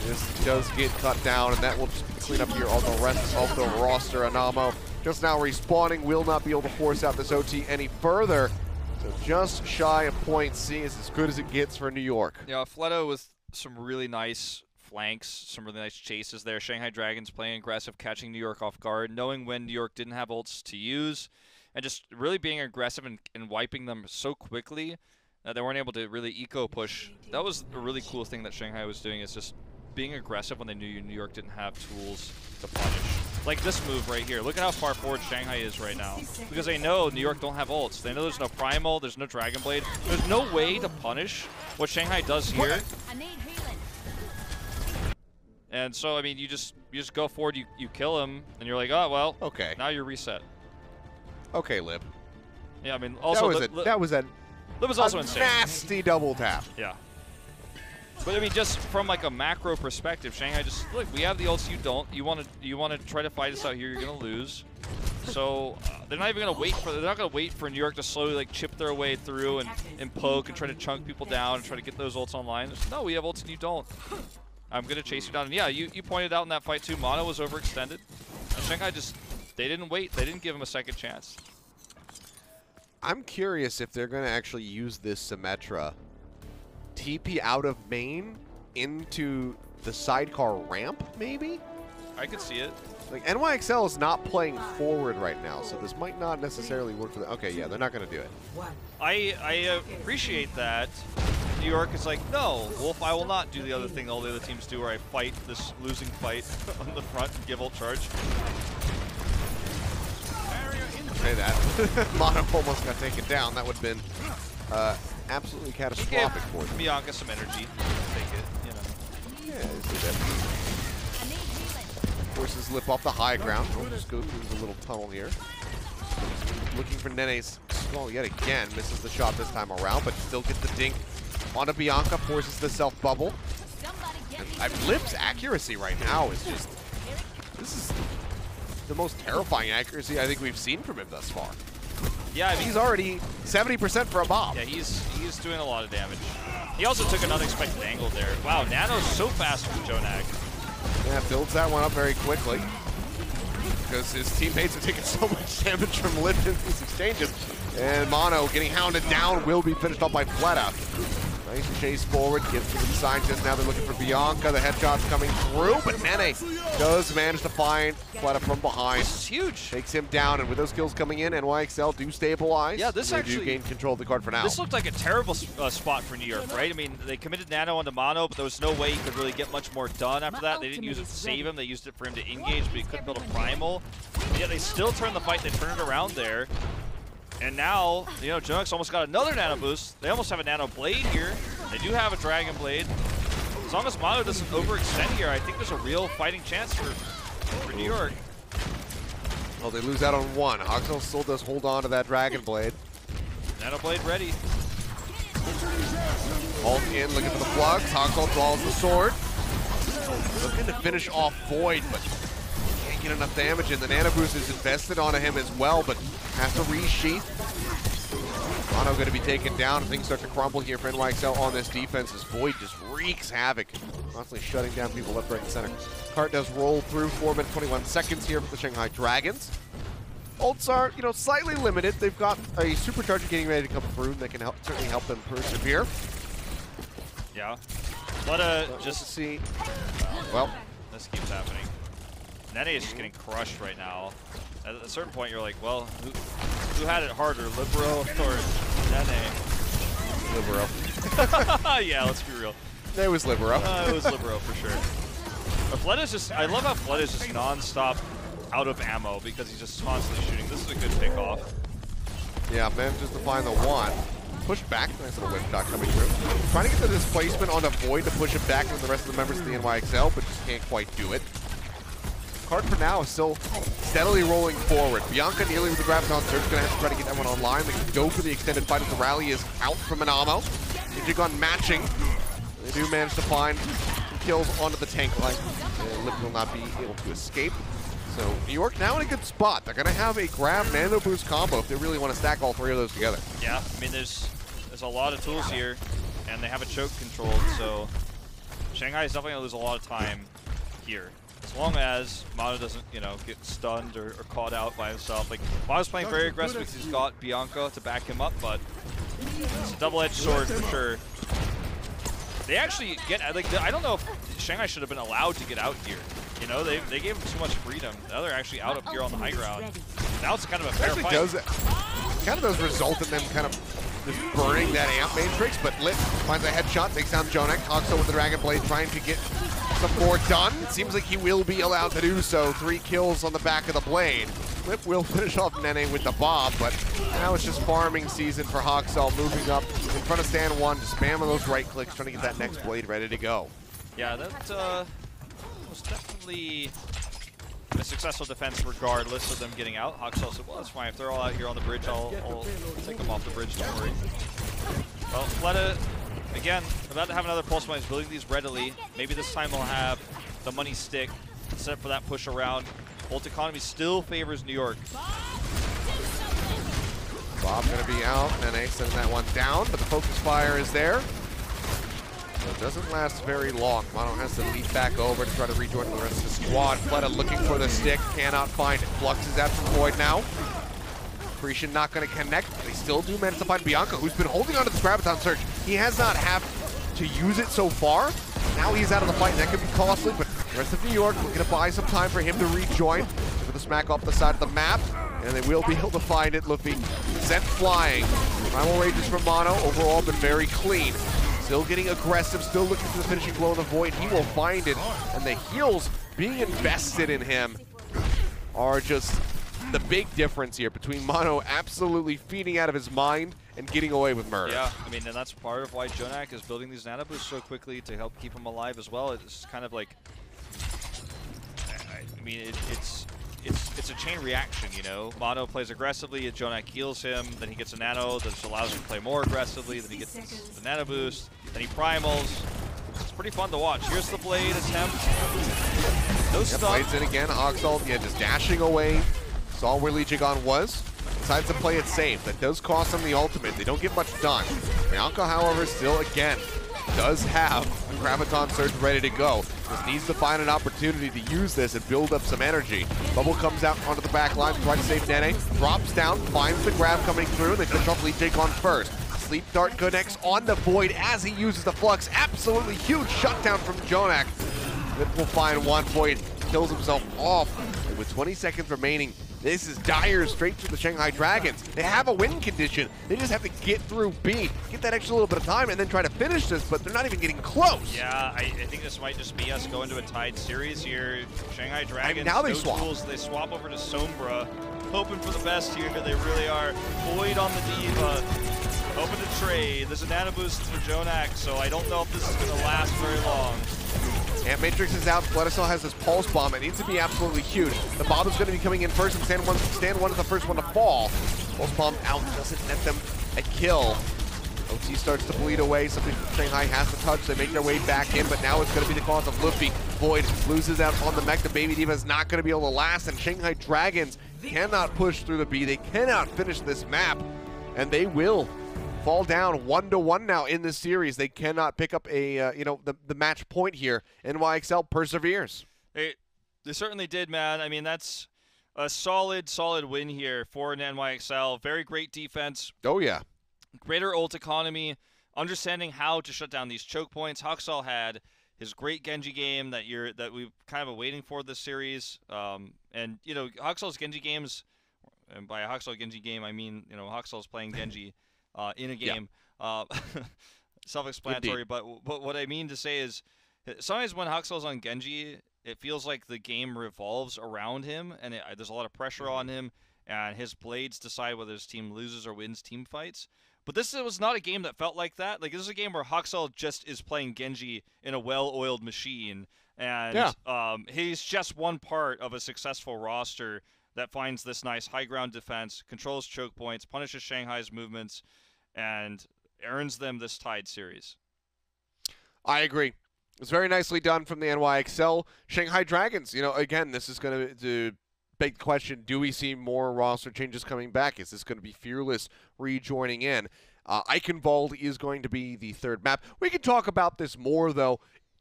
this does get cut down, and that will just clean up here on the rest of the roster. Anamo just now respawning, will not be able to force out this OT any further. So just shy of point C is as good as it gets for New York. Yeah, Fleto with some really nice flanks, some really nice chases there. Shanghai Dragons playing aggressive, catching New York off guard, knowing when New York didn't have ults to use, and just really being aggressive and wiping them so quickly that they weren't able to really eco push. That was a really cool thing that Shanghai was doing, is just being aggressive when they knew New York didn't have tools to punish. Like this move right here. Look at how far forward Shanghai is right now. Because they know New York don't have ults. They know there's no Primal, there's no Dragon Blade. There's no way to punish what Shanghai does here. And so, I mean, you just go forward, you kill him, and you're like, oh, well, okay, now you're reset. Okay, Lib. Yeah, I mean, also... That was a Lib was also insane. Nasty double tap. Yeah. But I mean, just from like a macro perspective, Shanghai just, look, we have the ults, you don't. You want to try to fight us out here, you're gonna lose. So they're not even gonna wait for. They're not gonna wait for New York to slowly like chip their way through and poke and try to chunk people down and try to get those ults online. No, we have ults and you don't. I'm gonna chase you down. And yeah, you pointed out in that fight too. Mono was overextended. And Shanghai they didn't wait. They didn't give him a second chance. I'm curious if they're gonna actually use this Symmetra TP out of main into the sidecar ramp, maybe? I could see it. Like, NYXL is not playing forward right now, so this might not necessarily work for them. Okay, yeah, they're not going to do it. I appreciate that. New York is like, no, Wolf, I will not do the other thing all the other teams do where I fight this losing fight on the front and give ult charge. Say that. Mono almost got taken down. That would have been absolutely catastrophic for them. Bianca some energy. Take it, you know. Yeah, they see that. Forces Lip off the high ground. We'll just go through the little tunnel here. Looking for Nene's skull yet again. Misses the shot this time around, but still gets the dink onto Bianca. Forces the self bubble. And Lip's accuracy right now is just... This is the most terrifying accuracy I think we've seen from him thus far. Yeah, I mean, he's already 70% for a bomb. Yeah, he's doing a lot of damage. He also took an unexpected angle there. Wow, Nano's so fast from JJoNak. Yeah, builds that one up very quickly because his teammates are taking so much damage from Lip in these exchanges. And Mono getting hounded down will be finished off by Fleta. Nice chase forward, gives to the scientist. Now they're looking for Bianca. The headshot's coming through, but Nene does manage to find Fleta from behind. This is huge. Takes him down, and with those kills coming in, NYXL do stabilize. Yeah, this they actually do gain control of the card for now. This looked like a terrible spot for New York, right? I mean, they committed Nano onto Mono, but there was no way he could really get much more done after that. They didn't use it to save him. They used it for him to engage, but he couldn't build a primal. But yeah, they still turned the fight. They turned it around there. And now, you know, JJonak's almost got another Nano boost. They almost have a Nano Blade here. They do have a Dragon Blade. As long as Mono doesn't overextend here, I think there's a real fighting chance for New York. Well, they lose out on one. Hoxel still does hold on to that Dragon Blade. Nano Blade ready. Ult in, looking for the plugs. Hoxel draws the sword. Looking to finish off Void, but can't get enough damage in. The Nano Boost is invested onto him as well, but has to resheath. Mono going to be taken down, and things start to crumble here for NYXL on this defense as Void just wreaks havoc, constantly shutting down people left, right, and center. Cart does roll through 4 minutes, 21 seconds here for the Shanghai Dragons. Ults are, you know, slightly limited. They've got a supercharger getting ready to come through, and they can certainly help them persevere. Yeah. But just see. Well, this keeps happening. Nene is just getting crushed right now. At a certain point, you're like, well, who had it harder, Libero or Nene? Libero. Yeah, let's be real. It was Libero. It was Libero for sure. But Fleta's just, I love how Fleta's just non-stop out of ammo because he's just constantly shooting. This is a good pickoff. Yeah, manages to find the one. Push back, nice little whip shot coming through. Trying to get the displacement onto Void to push it back into the rest of the members of the NYXL, but just can't quite do it. Card for now is still steadily rolling forward. Bianca nearly with the Graviton Surge, gonna have to try to get that one online. They can go for the extended fight as the rally is out from Manamo. Ichigon matching. They do manage to find some kills onto the tank line. Lip will not be able to escape. So New York now in a good spot. They're gonna have a grab Nano Boost combo if they really want to stack all three of those together. Yeah, I mean there's a lot of tools here, and they have a choke controlled, so Shanghai is definitely gonna lose a lot of time here. As long as Mono doesn't, you know, get stunned or caught out by himself. Like, Mono's playing very aggressive because he's got Bianca to back him up, but it's a double-edged sword for sure. They actually get, like, I don't know if Shanghai should have been allowed to get out here. You know, they gave him too much freedom. Now they're actually out up here on the high ground. Now it's kind of a fair fight. Kind of does result in them kind of just burning that amp matrix, but Lip finds a headshot, takes down JJoNak. Hoxel with the Dragon Blade trying to get some more done. Seems like he will be allowed to do so. 3 kills on the back of the blade. Lip will finish off Nene with the bomb, but now it's just farming season for Hoxel, moving up in front of stand 1, just spamming those right clicks, trying to get that next blade ready to go. Yeah, that was definitely a successful defense regardless of them getting out. Hoxel said, well, that's fine. If they're all out here on the bridge, I'll take them off the bridge, don't worry. Well, Fleta, again, about to have another pulse mine. He's building these readily. Maybe this time we'll have the money stick set for that push around. Ult economy still favors New York. Bob going to be out. Nene sending that one down, but the focus fire is there. So it doesn't last very long. Mono has to leap back over to try to rejoin the rest of the squad. Fleta looking for the stick, cannot find it. Flux is out from Void now. Creation not going to connect. They still do manage to find Bianca, who's been holding on to this Graviton Surge. He has not had to use it so far. Now he's out of the fight, and that could be costly, but the rest of New York looking to buy some time for him to rejoin with a smack off the side of the map, and they will be able to find it. Luffy sent flying. Primal Rages from Mono, overall been very clean. Still getting aggressive, still looking for the finishing blow in the Void. He will find it, and the heals being invested in him are just the big difference here between Mono absolutely feeding out of his mind and getting away with murder. Yeah, I mean, and that's part of why JJoNak is building these nano boosts so quickly to help keep him alive as well. It's kind of like, I mean, it's a chain reaction, you know. Mono plays aggressively, JJoNak heals him, then he gets a nano that just allows him to play more aggressively, then he gets the nano boost, then he primals. It's pretty fun to watch. Here's the blade attempt. No stun. Blades in again, Oxalt, just dashing away. Saw where Lee Jigon was. Decides to play it safe. That does cost him the ultimate. They don't get much done. Bianca, however, still, again, does have Graviton Surge ready to go. Just needs to find an opportunity to use this and build up some energy. Bubble comes out onto the back line, tries to save Nene, drops down, finds the grab coming through, and they finish off Lee Jigon first. Sleep Dart connects on the Void as he uses the Flux. Absolutely huge shutdown from JJoNak. That will find one. Void kills himself off. And with 20 seconds remaining, this is dire straight to the Shanghai Dragons. They have a win condition. They just have to get through B, get that extra little bit of time, and then try to finish this, but they're not even getting close. Yeah, I think this might just be us going to a tied series here. Shanghai Dragons, now they no swap. tools. They swap over to Sombra, hoping for the best here. They really are. Void on the D.Va, hoping to trade. There's a nano boost for JJoNak, so I don't know if this is going to last very long. Ant Matrix is out. Bledisol has this Pulse Bomb. It needs to be absolutely huge. The Bob is going to be coming in first, and Stand one is the first one to fall. Pulse Bomb out doesn't net them a kill. OT starts to bleed away. Something Shanghai has to touch. They make their way back in, but now it's going to be the cause of Luffy. Void loses out on the mech. The Baby D.Va is not going to be able to last, and Shanghai Dragons cannot push through the B. They cannot finish this map, and they will fall down 1-1 now in this series. They cannot pick up a the match point here. NYXL perseveres. They certainly did, man. I mean, that's a solid win here for NYXL. Very great defense. Oh yeah. Greater ult economy, understanding how to shut down these choke points. Haksal had his great Genji game that we've kind of been waiting for this series. And you know, Haksal's Genji games, and by a Haksal Genji game I mean, you know, Haksal's playing Genji in a game. Yeah. Self-explanatory, but what I mean to say is sometimes when Haksal's on Genji, it feels like the game revolves around him, and there's a lot of pressure on him, and his blades decide whether his team loses or wins team fights. But this was not a game that felt like that. Like, this is a game where Haksal just is playing Genji in a well-oiled machine, and he's just one part of a successful roster that finds this nice high ground defense, controls choke points, punishes Shanghai's movements, and earns them this tied series. I agree. It's very nicely done from the NYXL. Shanghai Dragons, you know, again, this is going to beg the question, do we see more roster changes coming back? Is this going to be Fearless rejoining in? Eichenwald is going to be the third map. We can talk about this more, though,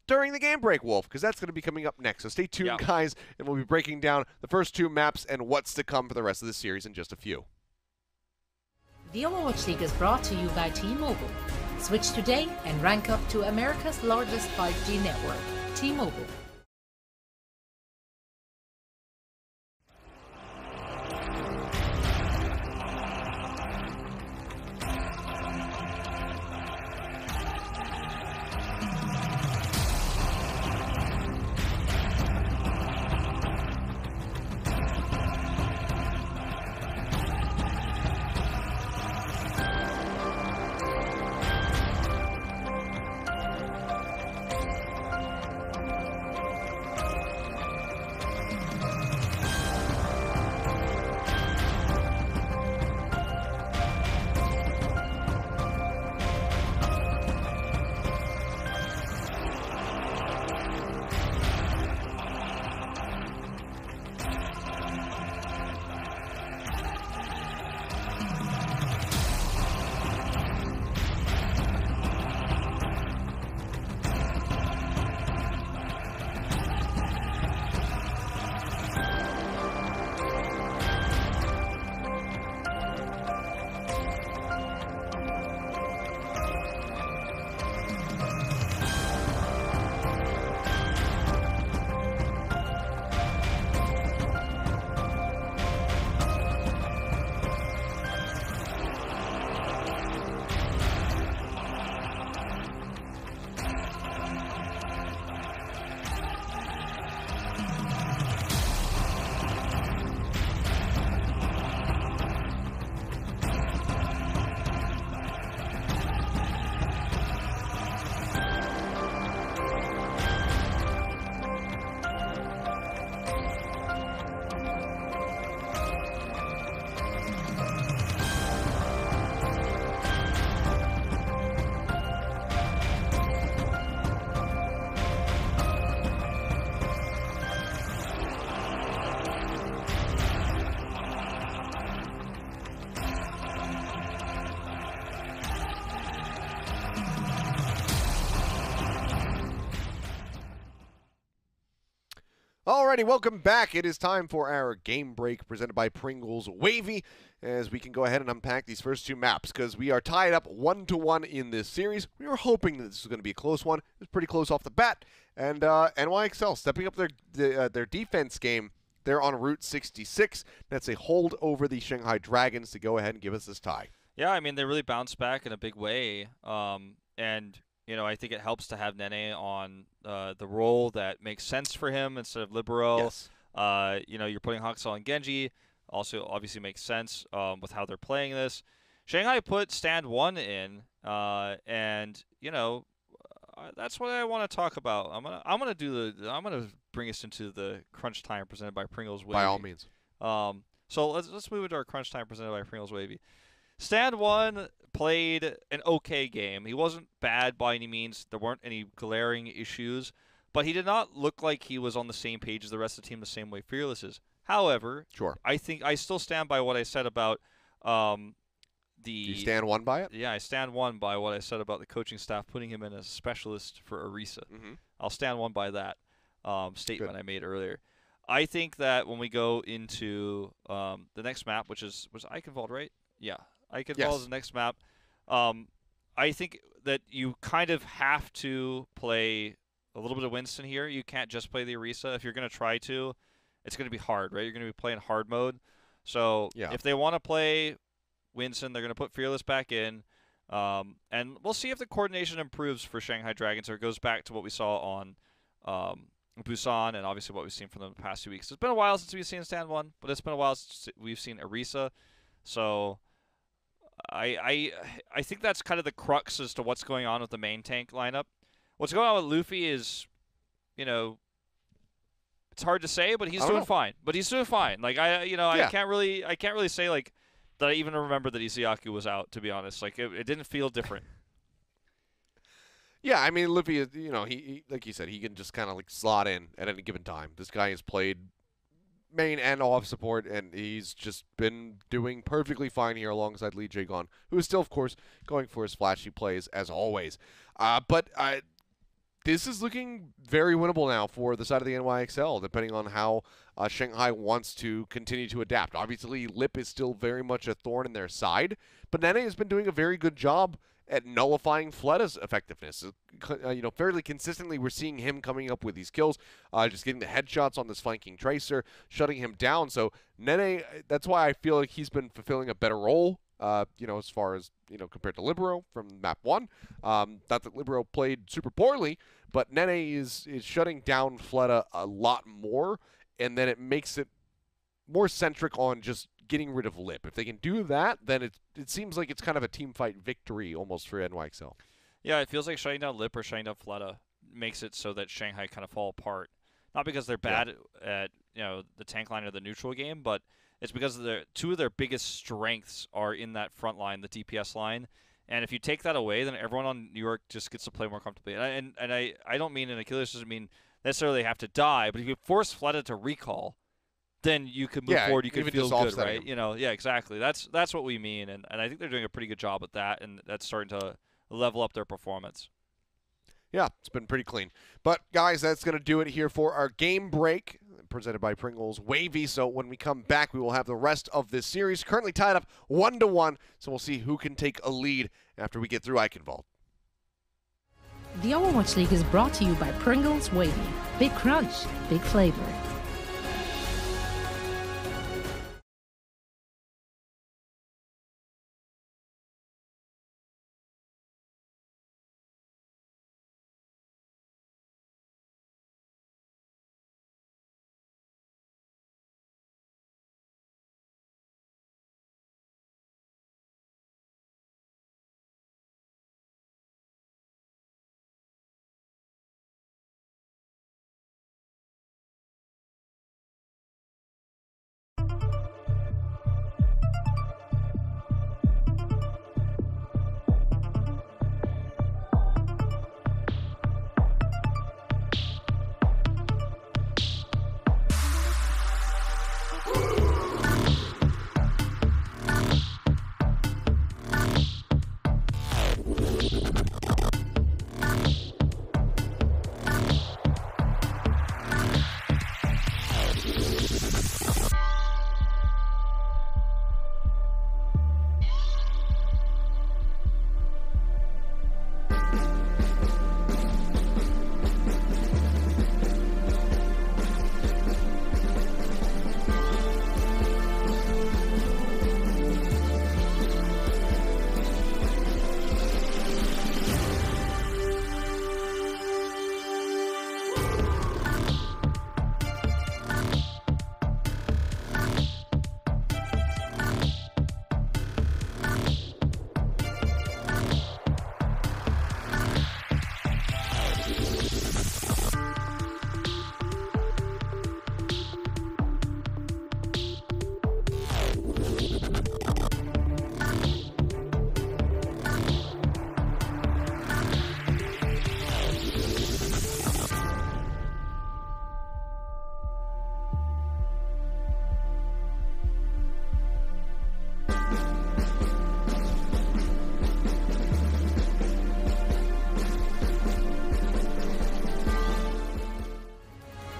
during the game break, Wolf, because that's going to be coming up next. So stay tuned, guys, and we'll be breaking down the first two maps and what's to come for the rest of the series in just a few. The Overwatch League is brought to you by T-Mobile. Switch today and rank up to America's largest 5G network, T-Mobile. Alrighty, welcome back. It is time for our game break presented by Pringles Wavy, as we can go ahead and unpack these first two maps, because we are tied up 1-1 in this series. We were hoping that this was going to be a close one. It was pretty close off the bat, and NYXL stepping up their defense game. They're on Route 66. That's a hold over the Shanghai Dragons to go ahead and give us this tie. Yeah, I mean, they really bounced back in a big way, and you know, I think it helps to have Nene on the role that makes sense for him instead of Libero. Yes. You know, you're putting Haksal and Genji. Also, obviously makes sense with how they're playing this. Shanghai put stand 1 in, and you know, that's what I want to talk about. I'm gonna bring us into the crunch time presented by Pringles Wavy. By all means. So let's move into our crunch time presented by Pringles Wavy. Stand 1 played an okay game. He wasn't bad by any means. There weren't any glaring issues, but he did not look like he was on the same page as the rest of the team the same way Fearless is. However, Sure. I think I still stand by what I said about the. Do you stand 1 by it? Yeah, I stand 1 by what I said about the coaching staff putting him in as a specialist for Orisa. Mm-hmm. I'll stand 1 by that statement Good. I made earlier. I think that when we go into the next map, which was Eichenwald, right? Yeah. Eichenwald is the next map. I think that you kind of have to play a little bit of Winston here. You can't just play the Orisa. If you're going to try to, it's going to be hard, right? You're going to be playing hard mode. So if they want to play Winston, they're going to put Fearless back in. And we'll see if the coordination improves for Shanghai Dragons, or it goes back to what we saw on Busan, and obviously what we've seen from them the past 2 weeks. It's been a while since we've seen stand 1, but it's been a while since we've seen Orisa. So I think that's kind of the crux as to what's going on with the main tank lineup. What's going on with Luffy is, you know, it's hard to say, but he's doing fine. But he's doing fine. Like I can't really say like that I even remember that Izayaki was out, to be honest. Like it didn't feel different. Yeah, I mean, Luffy is, you know, he like you said, he can just kind of like slot in at any given time. This guy has played main and off support, and he's just been doing perfectly fine here alongside Lee Jae-gon, who is still, of course, going for his flashy plays as always. But this is looking very winnable now for the side of the NYXL, depending on how Shanghai wants to continue to adapt. Obviously, Lip is still very much a thorn in their side, but Nene has been doing a very good job at nullifying Fleda's effectiveness. You know, fairly consistently, we're seeing him coming up with these kills, just getting the headshots on this flanking Tracer, shutting him down. So Nene, that's why I feel like he's been fulfilling a better role, you know, as far as, you know, compared to Libero from map 1. Not that Libero played super poorly, but Nene is shutting down Fleda a lot more, and then it makes it more centric on just getting rid of Lip. If they can do that, then it seems like it's kind of a team fight victory almost for NYXL. Yeah, it feels like shutting down Lip or shutting down Fleda makes it so that Shanghai kind of fall apart. Not because they're bad at, you know, the tank line or the neutral game, but it's because two of their biggest strengths are in that front line, the DPS line. And if you take that away, then everyone on New York just gets to play more comfortably. And I don't mean, and Achilles doesn't mean necessarily have to die, but if you force Fleda to recall, then you can move forward. You can feel good, right? You know, yeah, exactly. That's what we mean, and I think they're doing a pretty good job at that, and that's starting to level up their performance. Yeah, it's been pretty clean. But guys, that's going to do it here for our game break presented by Pringles Wavy. So when we come back, we will have the rest of this series currently tied up 1-1. So we'll see who can take a lead after we get through Eichenwald. The Overwatch League is brought to you by Pringles Wavy. Big crunch, big flavor.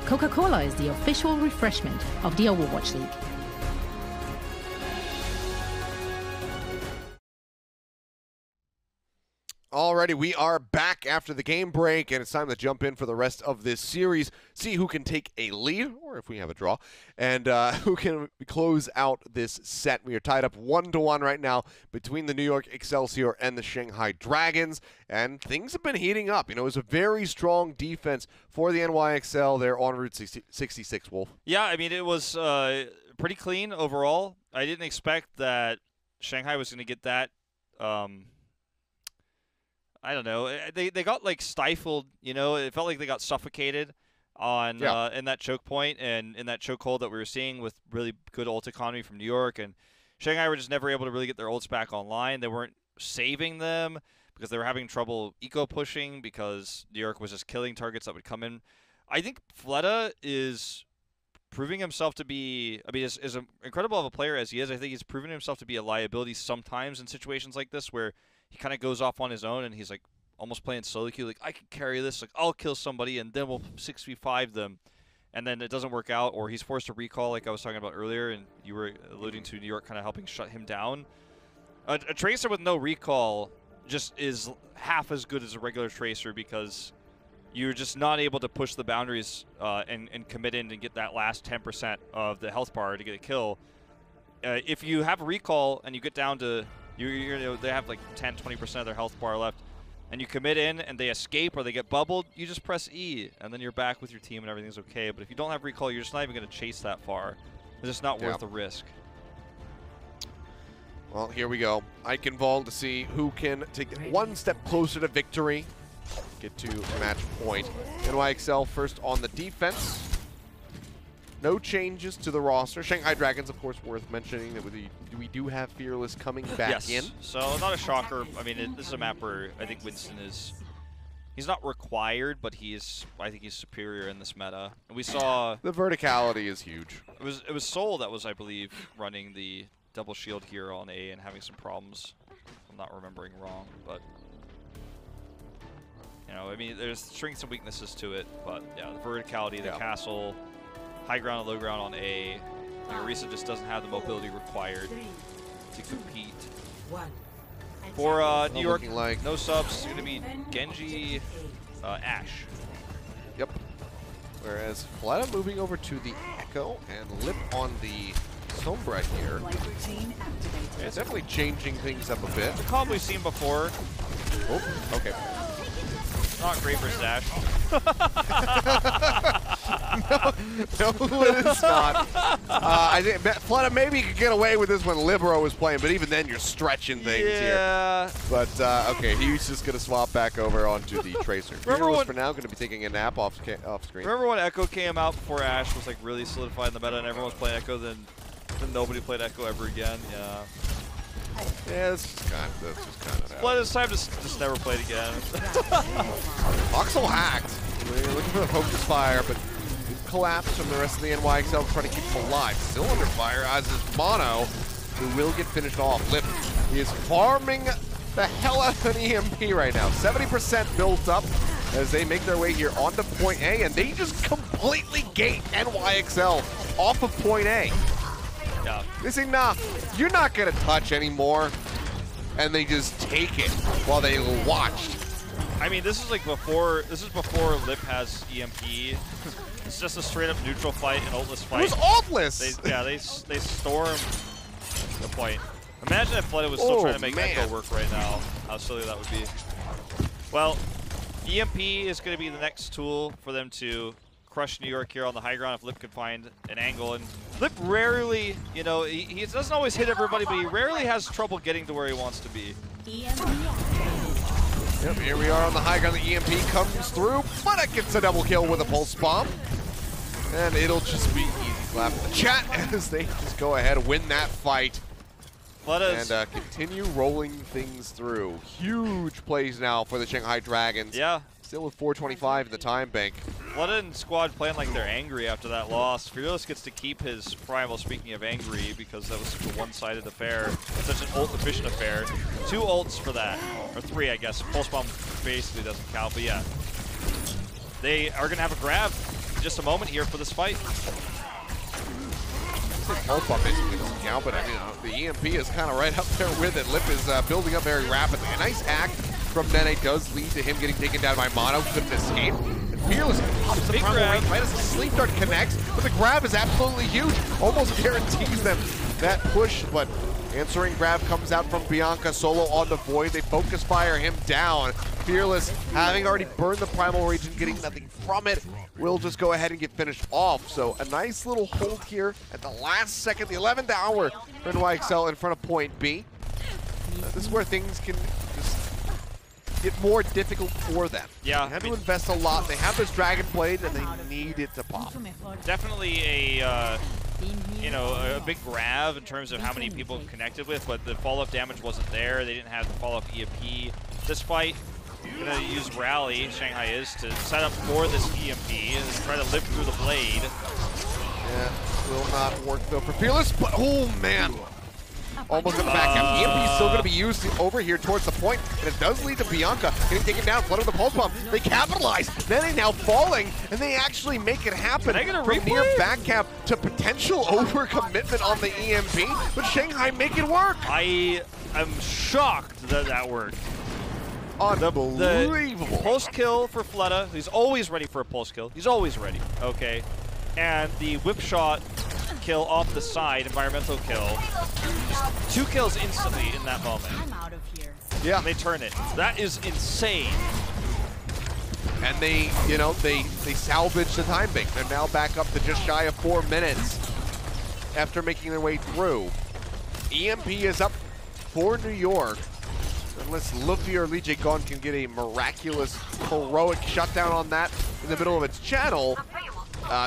Coca-Cola is the official refreshment of the Overwatch League. Alrighty, we are back after the game break, and it's time to jump in for the rest of this series, see who can take a lead, or if we have a draw, and who can close out this set. We are tied up 1-1 right now between the New York Excelsior and the Shanghai Dragons, and things have been heating up. You know, it was a very strong defense for the NYXL there on Route 66, Wolf. Yeah, I mean, it was pretty clean overall. I didn't expect that Shanghai was going to get that. I don't know. They got like stifled, you know. It felt like they got suffocated on in that choke point and in that chokehold that we were seeing with really good ult economy from New York. And Shanghai were just never able to really get their ults back online. They weren't saving them because they were having trouble eco pushing because New York was just killing targets that would come in. I think Fleta is proving himself to be, I mean, as incredible of a player as he is, I think he's proven himself to be a liability sometimes in situations like this where he kind of goes off on his own and he's like almost playing solo queue, like I can carry this, like I'll kill somebody and then we'll 6v5 them, and then it doesn't work out, or he's forced to recall like I was talking about earlier, and you were alluding to New York kind of helping shut him down. A Tracer with no recall just is half as good as a regular Tracer because you're just not able to push the boundaries and commit in and get that last 10% of the health bar to get a kill. If you have a recall and you get down to they have like 10-20% of their health bar left, and you commit in and they escape or they get bubbled, you just press E and then you're back with your team and everything's okay. But if you don't have recall, you're just not even going to chase that far. It's just not worth the risk. Well, here we go. Eichenwald to see who can take one step closer to victory, get to match point. NYXL first on the defense. No changes to the roster. Shanghai Dragons, of course, worth mentioning that we do have Fearless coming back in. So not a shocker. I mean, this is a map where I think Winston is, he's not required, but I think he's superior in this meta. And we saw the verticality is huge. It was Soul that was, I believe, running the double shield here on A and having some problems. I'm not remembering wrong, but you know, I mean, there's strengths and weaknesses to it, but yeah, the verticality, the castle, high ground and low ground on A. Like, Orisa just doesn't have the mobility required to compete. For New York, like no subs. It's going to be Genji, Ashe. Yep. Whereas Fleta moving over to the Echo and Lip on the Sombra here. Yeah, it's definitely changing things up a bit. The combo we've seen before. Oh, okay. Not great for Ashe. no, it is not. I think Fleta maybe could get away with this when Libero was playing, but even then you're stretching things here. But okay, he's just going to swap back over onto the Tracer. Fearless for now going to be taking a nap off screen. Remember when Echo came out before Ashe was like really solidified in the meta and everyone was playing Echo, then nobody played Echo ever again? Yeah. Yeah, that's just kind of Well, it's time to just never play it again. Voxel hacked. We're looking for the Focus Fire, but collapse from the rest of the NYXL trying to keep him alive. Still under fire as is Mono, who will get finished off. Lip is farming the hell out of an EMP right now. 70% built up as they make their way here onto point A, and they just completely gate NYXL off of point A. Yeah. They say, nah, you're not going to touch anymore. And they just take it while they watched. I mean, this is like before Lip has EMP. It's just a straight up neutral fight, an ultless fight. It was ultless! They storm the point. Imagine if Fleta was still trying to make Echo work right now. How silly that would be. Well, EMP is going to be the next tool for them to crush New York here on the high ground if Lip can find an angle. And Lip rarely, you know, he doesn't always hit everybody, but he rarely has trouble getting to where he wants to be. Yep, here we are on the high ground. The EMP comes through, but it gets a double kill with a pulse bomb. And it'll just be easy clap in the chat as they just go ahead and win that fight. And continue rolling things through. Huge plays now for the Shanghai Dragons. Yeah. Still with 4:25 in the time bank. Fleta and squad playing like they're angry after that loss. Fearless gets to keep his primal, speaking of angry, because that was such a one-sided affair. Such an ult-efficient affair. 2 ults for that. Or 3, I guess. Pulse bomb basically doesn't count, but yeah. They are going to have a grab just a moment here for this fight. Pulse Bomb basically doesn't count, but the EMP is kind of right up there with it. Lip is building up very rapidly. A nice hack from Nene does lead to him getting taken down by Mono. Couldn't escape. And Fearless pops the primal range right as the sleep dart connects, but the grab is absolutely huge. Almost guarantees them that push, but answering grab comes out from Bianca. Solo on the Void. They focus fire him down. Fearless, having already burned the primal rage and getting nothing from it, will just go ahead and get finished off. So a nice little hold here at the last second, the 11th hour for NYXL in front of point B. This is where things can just get more difficult for them. Yeah, they have to invest a lot. They have this Dragon Blade and they need it to pop. Definitely a a big grab in terms of how many people connected with, but the follow-up damage wasn't there. They didn't have the follow-up EMP. This fight, gonna use Rally, Shanghai is, to set up for this EMP and try to live through the blade. Yeah, will not work though for Fearless, but oh man. Almost gonna back out. EMP is still gonna be used over here towards the point, and it does lead to Bianca getting taken down. Flood with the Pulse Bomb. They capitalize. Nene now falling, and they actually make it happen. From near back cap to potential overcommitment on the EMP, but Shanghai make it work. I am shocked that that worked. Unbelievable. The pulse kill for Fleta. He's always ready for a pulse kill. He's always ready. Okay. And the whip shot kill off the side, environmental kill. Just 2 kills instantly in that moment. I'm out of here. Yeah. And they turn it. That is insane. And they salvage the time bank. They're now back up to just shy of 4 minutes after making their way through. EMP is up for New York. Unless Luffy or Lee Jae Gon can get a miraculous, heroic shutdown on that in the middle of its channel,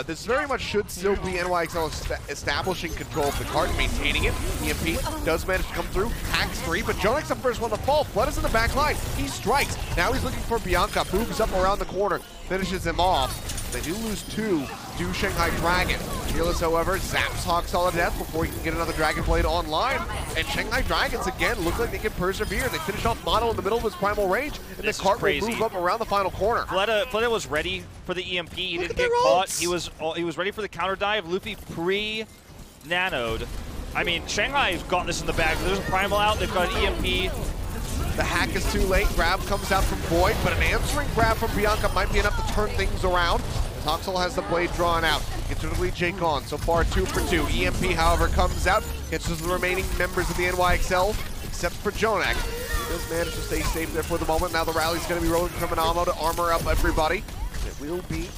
this very much should still be NYXL establishing control of the card, maintaining it. EMP does manage to come through, hacks 3, but Jonek's the first one to fall. Flood is in the back line. He strikes. Now he's looking for Bianca, moves up around the corner, finishes him off. They do lose 2 to Shanghai Dragon. Fearless, however, zaps Hawksall to death before he can get another Dragon Blade online. And Shanghai Dragons, again, look like they can persevere. They finish off Mono in the middle of his primal range, and the cart will move up around the final corner. Fleta was ready for the EMP. He didn't get caught. He was ready for the counter dive. Luffy pre-nanoed. I mean, Shanghai's got this in the bag. There's a primal out. They've got an EMP. The hack is too late. Grab comes out from Void, but an answering grab from Bianca might be enough to turn things around. Hawksall has the blade drawn out. Gets rid of Lee Jae Gon. So far, 2 for 2. EMP, however, comes out. Gets to the remaining members of the NYXL, except for Jonak. He does manage to stay safe there for the moment. Now the rally's going to be rolling from an ammo to armor up everybody. It will be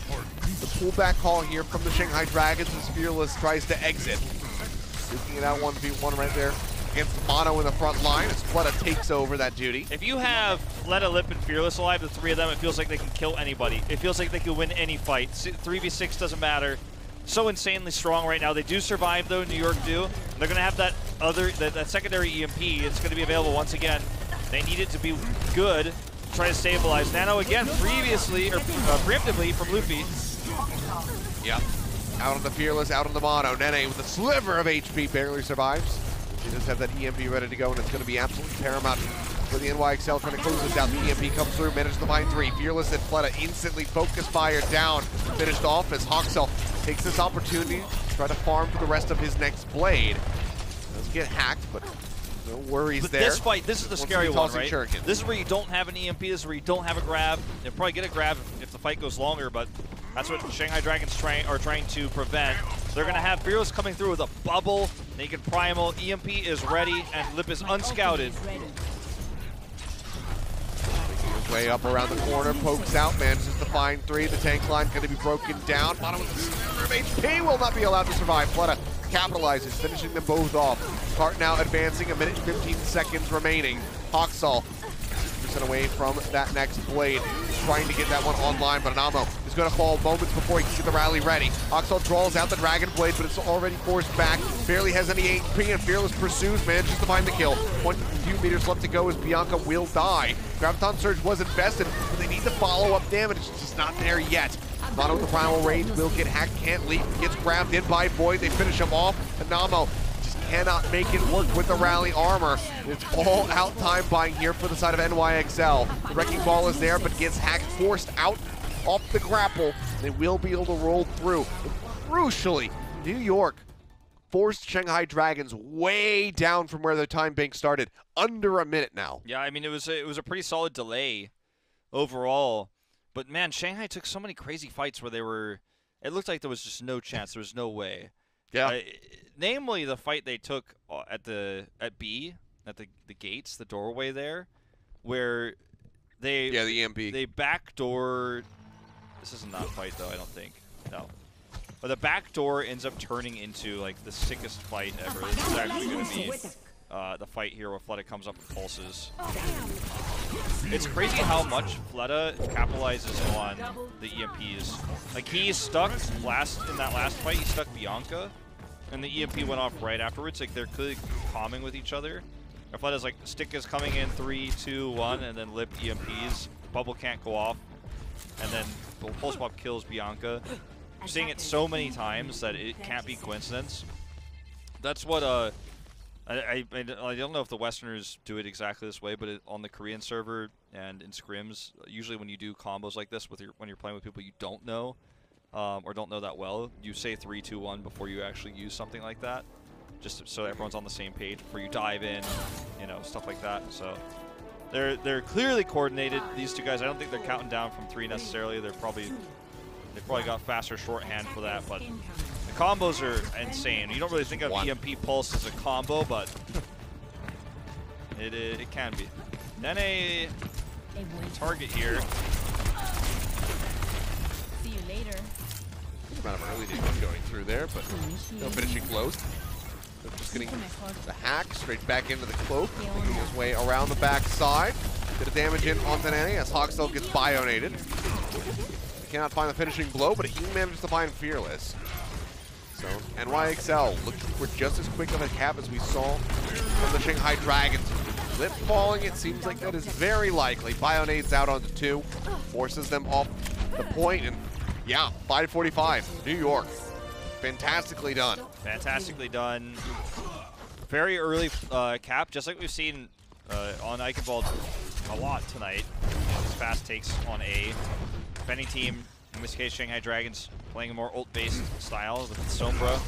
the pullback call here from the Shanghai Dragons as Fearless tries to exit. Duking it out 1v1 right there against Mono in the front line as Fleta takes over that duty. If you have Fleta, Lip, and Fearless alive, the 3 of them, it feels like they can kill anybody. It feels like they can win any fight. 3v6 doesn't matter. So insanely strong right now. They do survive though, New York do. They're gonna have that that secondary EMP. It's gonna be available once again. They need it to be good. Try to stabilize. Nano again, preemptively from Luffy. Yep. Out on the Fearless, out on the Mono. Nene with a sliver of HP barely survives. They just have that EMP ready to go, and it's going to be absolutely paramount for the NYXL trying to close this out. The EMP comes through, manages to find 3. Fearless and Fleta instantly focus fire down. Finished off as Hawksall takes this opportunity to try to farm for the rest of his next blade. Does get hacked, but no worries there. This fight, this is the scary one, right? Shuriken. This is where you don't have an EMP. This is where you don't have a grab. They'll probably get a grab if the fight goes longer, but that's what Shanghai Dragons are trying to prevent. They're going to have Fearless coming through with a bubble, naked primal. EMP is ready, and Lip is unscouted. Way up around the corner, pokes out, manages to find 3. The tank line going to be broken down. Mono with a sliver of HP will not be allowed to survive. Fleta capitalizes, finishing them both off. Cart now advancing, 1 minute and 15 seconds remaining. Hawksall away from that next blade, trying to get that one online, but Anamo is going to fall moments before he can get the rally ready. Hawksall draws out the Dragon Blade, but it's already forced back. Barely has any HP, and Fearless pursues, manages to find the kill. 1 few meters left to go as Bianca will die. Graviton Surge was invested, but they need the follow-up damage. It's just not there yet. Mono with the Primal Rage will get hacked, can't leap, gets grabbed in by Void. They finish him off. Anamo cannot make it work with the rally armor. It's all out time buying here for the side of NYXL. The Wrecking Ball is there, but gets hacked, forced out off the grapple. They will be able to roll through. But crucially, New York forced Shanghai Dragons way down from where the time bank started. Under a minute now. Yeah, I mean, it was a pretty solid delay overall. But, man, Shanghai took so many crazy fights where they were – it looked like there was just no chance. There was no way. Yeah. Namely, the fight they took at B, at the gates, the doorway there, where they – Yeah, the EMP. They backdoor – this isn't that fight, though, I don't think. No. But the back door ends up turning into, like, the sickest fight ever. This is actually going to be the fight here where Fleta comes up and pulses. It's crazy how much Fleta capitalizes on the EMPs. Like, he stuck in that last fight, he stuck Bianca, and the EMP went off right afterwards. Like, they're clearly calming with each other. And Fleta's like, stick is coming in 3, 2, 1, and then lip EMPs. Bubble can't go off. And then the pulse pop kills Bianca. I'm seeing it so many times that it can't be coincidence. That's what I don't know if the Westerners do it exactly this way, but on the Korean server and in scrims, usually when you do combos like this when you're playing with people you don't know or don't know that well, you say 3, 2, 1 before you actually use something like that, just so everyone's on the same page before you dive in, you know, stuff like that. So they're clearly coordinated. These two guys, I don't think they're counting down from 3 necessarily. They've probably got faster shorthand for that, but the combos are insane. You don't really think of EMP Pulse as a combo, but it can be. Nene target here. See you later. Amount of early damage going through there, but no finishing blows. Just getting the hack straight back into the cloak, making his way around the back side. Bit of damage in onto Nene as Hawksell gets bionated. Cannot find the finishing blow, but he managed to find Fearless. So NYXL looking for just as quick of a cap as we saw from the Shanghai Dragons. Lip falling, it seems like that is very likely. Bionades out onto 2, forces them off the point, and yeah, 5:45, New York. Fantastically done. Fantastically done. Very early cap, just like we've seen on Eichenwald a lot tonight. These fast takes on A. Defending team, in this case Shanghai Dragons, playing a more ult-based style with Sombra.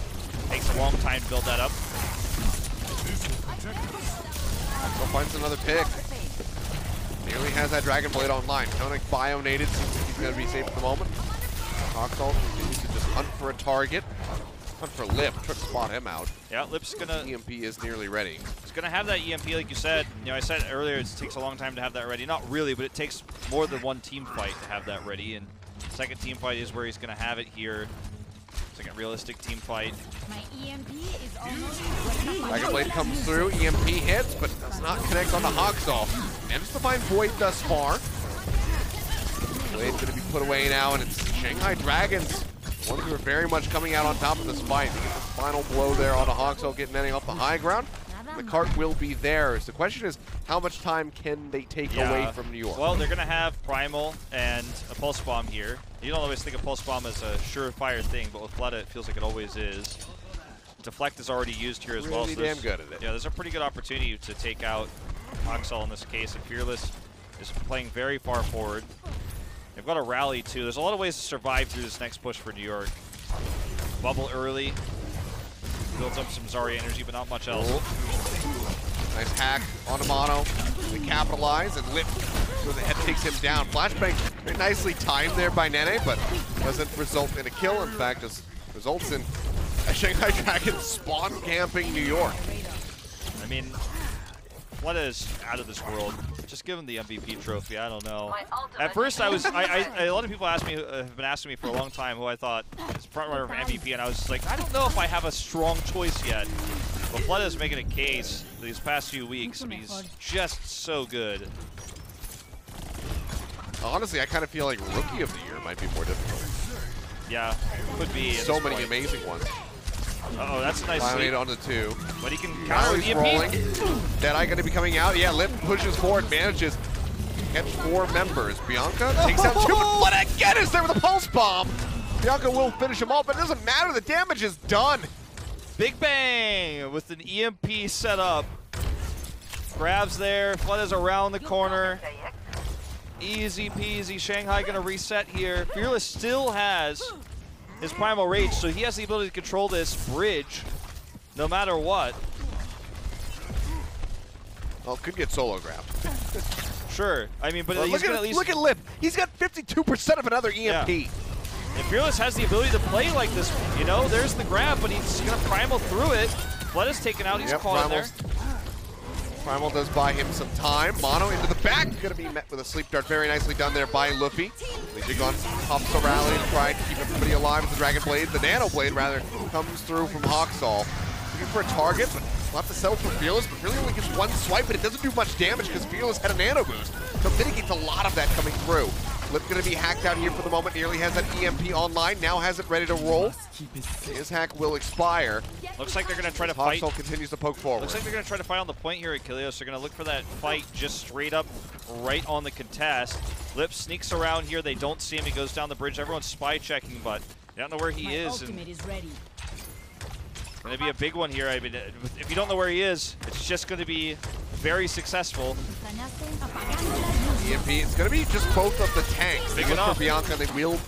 Takes a long time to build that up. So finds another pick. Nearly has that Dragon Blade online. Koenig bionated, seems like he's going to be safe at the moment. Hawksell continues to just hunt for a target. Hunt for Lip, try to spot him out. Yeah, Lip's gonna... EMP is nearly ready. He's gonna have that EMP like you said. You know, I said earlier it takes a long time to have that ready. Not really, but it takes more than one team fight to have that ready. And second team fight is where he's gonna have it here. It's like a realistic team fight. My EMP is almost Dragon Blade comes through, EMP hits, but does not connect on the Hawksell. Manages to find Void thus far. Blade's gonna be put away now, and it's Shanghai Dragons. The ones who are very much coming out on top of this fight. The final blow there on the Hawksell, getting Nene off the high ground. The cart will be theirs. The question is, how much time can they take away from New York? Well, they're going to have Primal and a Pulse Bomb here. You don't always think of Pulse Bomb as a surefire thing, but with Fleta, it feels like it always is. Deflect is already used here as well. Really damn good at it. Yeah, there's a pretty good opportunity to take out Hawksell in this case. And Fearless is playing very far forward. They've got a rally, too. There's a lot of ways to survive through this next push for New York. Bubble early. Builds up some Zarya energy, but not much else. Nice hack on Amano. They capitalize, and Lip with the head takes him down. Flashbang very nicely timed there by Nene, but doesn't result in a kill. In fact, just results in a Shanghai Dragon spawn camping New York. I mean, Fleta is out of this world. Just give him the MVP trophy. I don't know. At first, a lot of people have been asking me for a long time who I thought is front runner for MVP, and I was just like, I don't know if I have a strong choice yet. But Fleta is making a case these past few weeks. I mean, he's just so good. Honestly, I kind of feel like Rookie of the Year might be more difficult. Yeah, could be. So many amazing ones. Uh-oh, that's a nice lead on the 2. But he can counter the rolling. Deadeye going to be coming out. Yeah, Lip pushes forward, manages to catch 4 members. Bianca takes out 2, but Fleta again is there with a Pulse Bomb. Bianca will finish him off, but it doesn't matter. The damage is done. Big Bang with an EMP set up. Grabs there. Fleta's around the corner. Easy peasy. Shanghai going to reset here. Fearless still has his Primal Rage, so he has the ability to control this bridge no matter what. Well, could get solo grabbed. Sure. I mean, but Well, he's going to at least... look at Lip. He's got 52% of another EMP. Yeah. And Fearless has the ability to play like this. You know, there's the grab, but he's going to Primal through it. Flood is taken out. He's caught in there. Primal does buy him some time. Mono into the back. Going to be met with a sleep dart. Very nicely done there by Luffy. Legigon pops the rally to try and keep everybody alive with the Dragon Blade. The Nano Blade, rather, comes through from Hawksall. Looking for a target, but we'll have to settle for Fearless, but really only gets one swipe, but it doesn't do much damage because Fearless had a Nano Boost. So mitigates a lot of that coming through. Lip going to be hacked out here for the moment. Nearly has that EMP online. Now has it ready to roll. His hack will expire. Looks like they're going to try to fight. Hawksall continues to poke forward. Looks like they're going to try to fight on the point here at Kilios. They're going to look for that fight just straight up right on the contest. Lip sneaks around here. They don't see him. He goes down the bridge. Everyone's spy checking, but they don't know where he is. Ultimate is ready. Going to be a big one here. I mean, if you don't know where he is, it's just going to be very successful. EMP, it's going to be just both of the tanks. Big They look enough. for Bianca, they will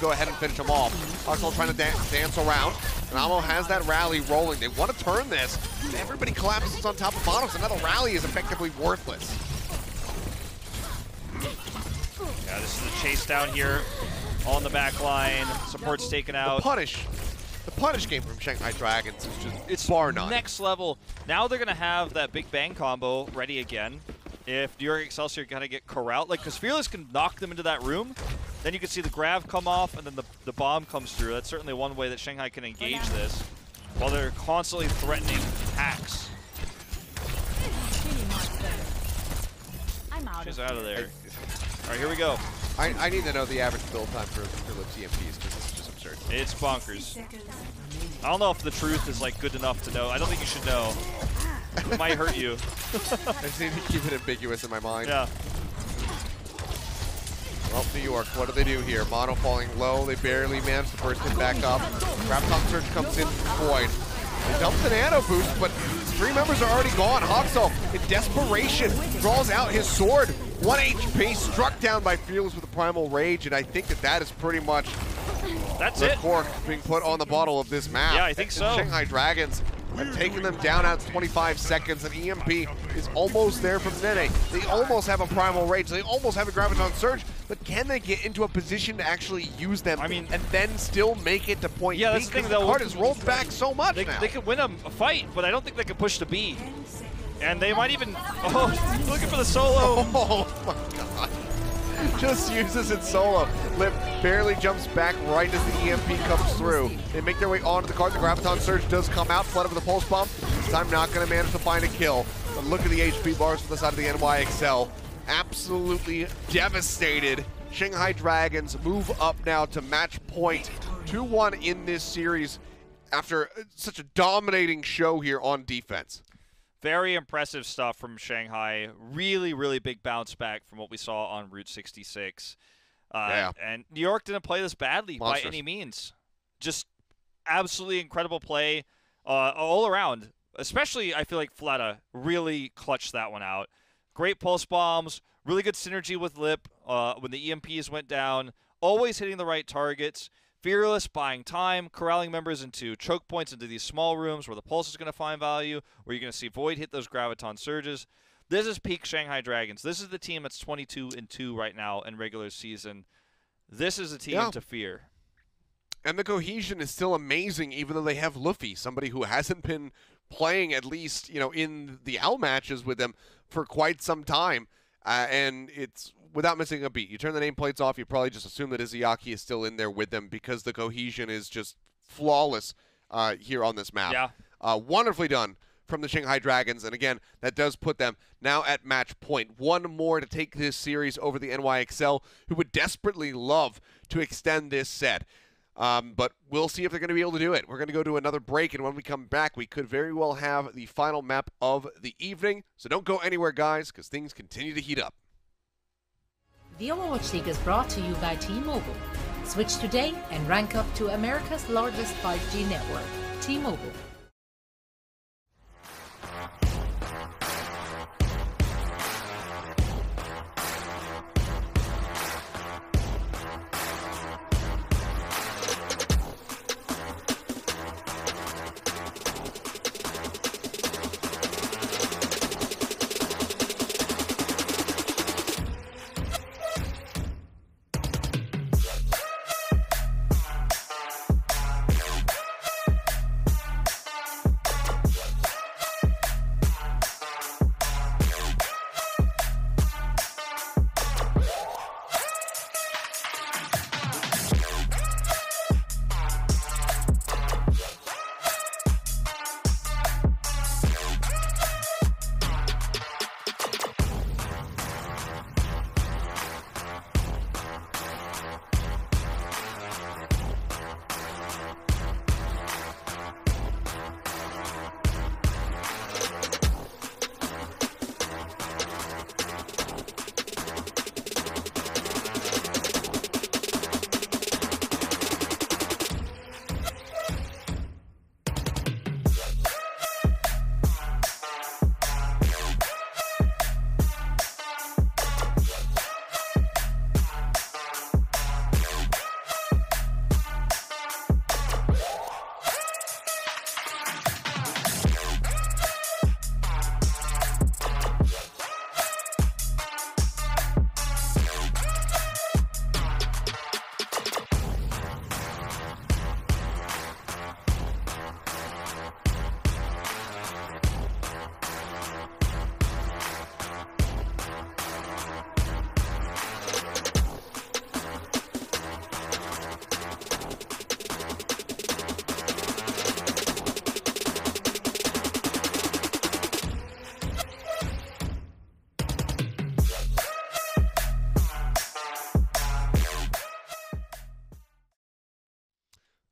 go ahead and finish them off. Hawksall trying to dance around. Namo has that rally rolling. They want to turn this. Everybody collapses on top of Mono, so now the rally is effectively worthless. Yeah, this is the chase down here on the back line. Support's taken out. The punish game from Shanghai Dragons is just, It's bar none. next level. Now they're going to have that big bang combo ready again. If New York Excelsior kind of get corralled, like, because Fearless can knock them into that room, then you can see the grab come off and then the bomb comes through. That's certainly one way that Shanghai can engage this while they're constantly threatening hacks. I'm out. She's out of there. All right, here we go. I need to know the average build time for Lips EMPs, because this is just absurd. It's bonkers. I don't know if the truth is like good enough to know. I don't think you should know. It might hurt you. I just need to keep it ambiguous in my mind. Yeah. Well, New York, what do they do here? Mono falling low. They barely manage to burst him back up. Graviton Surge comes in void. They dump the Nano Boost, but 3 members are already gone. Hawksall, in desperation, draws out his sword. 1 HP, struck down by Fearless with a Primal Rage, and I think that is pretty much That's it. cork being put on the bottle of this map. Yeah, I think so. Shanghai Dragons have taken them down out to 25 seconds, and EMP is almost there from Nene. They almost have a Primal Rage. They almost have a Graviton Surge, but can they get into a position to actually use them and then still make it to point Yeah, B? that's the thing, The though. card has rolled back so much now. They could win a fight, but I don't think they could push to B. And they might even... Oh, looking for the solo. Oh my god. Just uses it solo. Lip barely jumps back right as the EMP comes through. They make their way onto the card. The Graviton Surge does come out. Flood over the Pulse Bomb. This time not going to manage to find a kill. But look at the HP bars from the side of the NYXL. Absolutely devastated. Shanghai Dragons move up now to match point. 2-1 in this series after such a dominating show here on defense. Very impressive stuff from Shanghai. Really, really big bounce back from what we saw on Route 66. And New York didn't play this badly by any means. Just absolutely incredible play all around. Especially, I feel like Fleta really clutched that one out. Great pulse bombs, really good synergy with Lip when the EMPs went down. Always hitting the right targets. Fearless buying time, corralling members into choke points into these small rooms where the Pulse is going to find value, where you're going to see Void hit those Graviton Surges. This is peak Shanghai Dragons. This is the team that's 22-2 right now in regular season. This is a team to fear. And the cohesion is still amazing, even though they have Luffy, somebody who hasn't been playing, at least, in the OWL matches with them for quite some time. And it's without missing a beat. You turn the nameplates off, you probably just assume that Izayaki is still in there with them because the cohesion is just flawless here on this map. Yeah. Wonderfully done from the Shanghai Dragons. And again, that does put them now at match point. One more to take this series over the NYXL, who would desperately love to extend this set. But we'll see if they're going to be able to do it. We're going to go to another break, and when we come back, we could very well have the final map of the evening. So don't go anywhere, guys, because things continue to heat up. The Overwatch League is brought to you by T-Mobile. Switch today and rank up to America's largest 5G network, T-Mobile.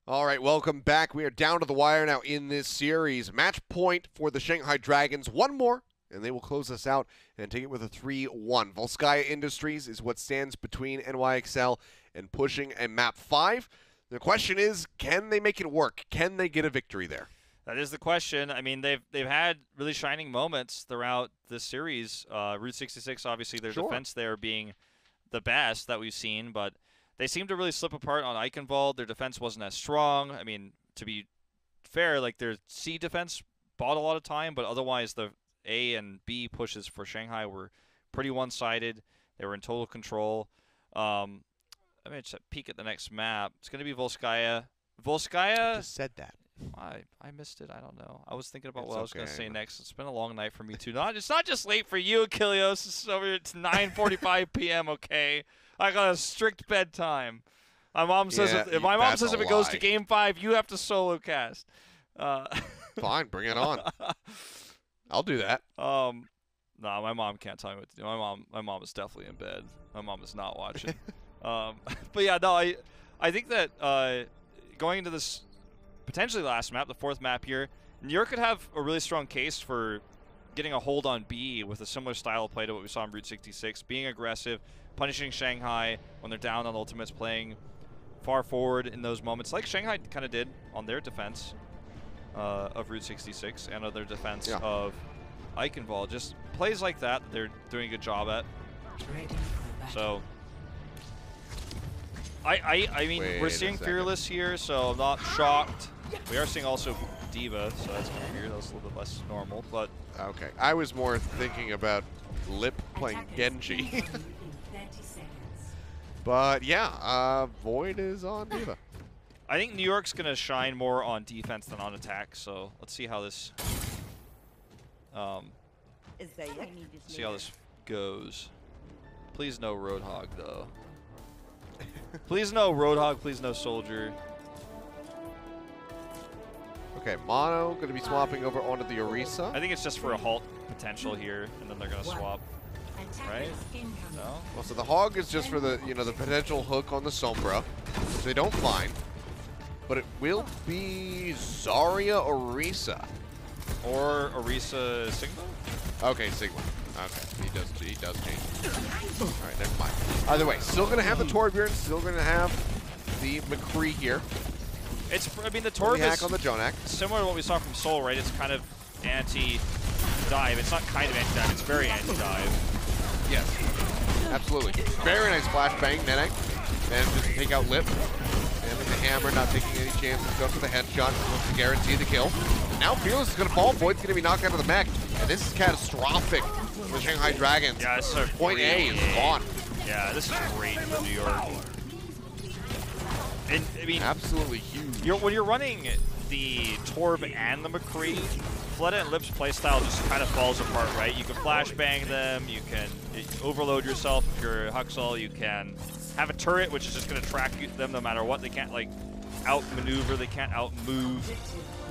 All right, welcome back. We are down to the wire now in this series. Match point for the Shanghai Dragons. One more, and they will close us out and take it with a 3-1. Volskaya Industries is what stands between NYXL and pushing a map 5. The question is, can they make it work? Can they get a victory there? That is the question. I mean, they've had really shining moments throughout this series. Route 66, obviously, their defense there being the best that we've seen, but they seem to really slip apart on Eichenwald. Their defense wasn't as strong. I mean, to be fair, like their C defense bought a lot of time, but otherwise the A and B pushes for Shanghai were pretty one-sided. They were in total control. I mean, just a peek at the next map. It's going to be Volskaya. I just said that. I missed it. I don't know. I was thinking about what I was going to say next. It's been a long night for me too. It's not just late for you, Achilleos. It's 9:45 p.m. Okay, I got a strict bedtime. My mom says if my mom says if it goes to Game 5, you have to solo cast. Fine, bring it on. I'll do that. No, my mom can't tell me what to do. My mom is definitely in bed. My mom is not watching. But yeah, no, I think that going into this potentially last map, the 4th map here, New York could have a really strong case for getting a hold on B with a similar style of play to what we saw in Route 66, being aggressive, punishing Shanghai when they're down on ultimates, playing far forward in those moments, like Shanghai kind of did on their defense of Route 66 and of their defense of Eichenwald. Just plays like that they're doing a good job at. So I mean, we're seeing Fearless here, so I'm not shocked. We are seeing also D.Va, so that's kind of weird. That's a little bit less normal, but okay. I was more thinking about Lip playing Genji. But yeah, Void is on D.Va. I think New York's gonna shine more on defense than on attack. So let's see how this goes. Please no Roadhog though. Please no Roadhog. Please no Soldier. Okay, Mono going to be swapping over onto the Orisa. I think it's just for a halt potential here, and then they're going to swap. Right? No? Well, so the Hog is just for the, the potential hook on the Sombra, which they don't find. But it will be Zarya Orisa. Or Orisa Sigma? Okay, Sigma. Okay, he does change. All right, never mind. Either way, still going to have the Torbjorn, still going to have the McCree here. I mean, the Torb is on the Jonak. Similar to what we saw from Soul, right? It's kind of anti-dive. It's not kind of anti-dive, it's very anti-dive. Yes, absolutely. Very nice flashbang, Nene. And just take out Lip. And with the hammer, not taking any chances, goes for the headshot, wants to guarantee the kill. And now Fearless is going to fall, Void's going to be knocked out of the mech. And this is catastrophic for the Shanghai Dragons. Yeah, it's a Point A is gone. Yeah, this is great for New York. And, I mean, absolutely huge. When you're running the Torb and the McCree, Fleta and Lip's playstyle just kind of falls apart, right? You can flashbang them, you can overload yourself if you're Huxel, you can have a turret which is just going to track them no matter what. They can't like outmaneuver, they can't outmove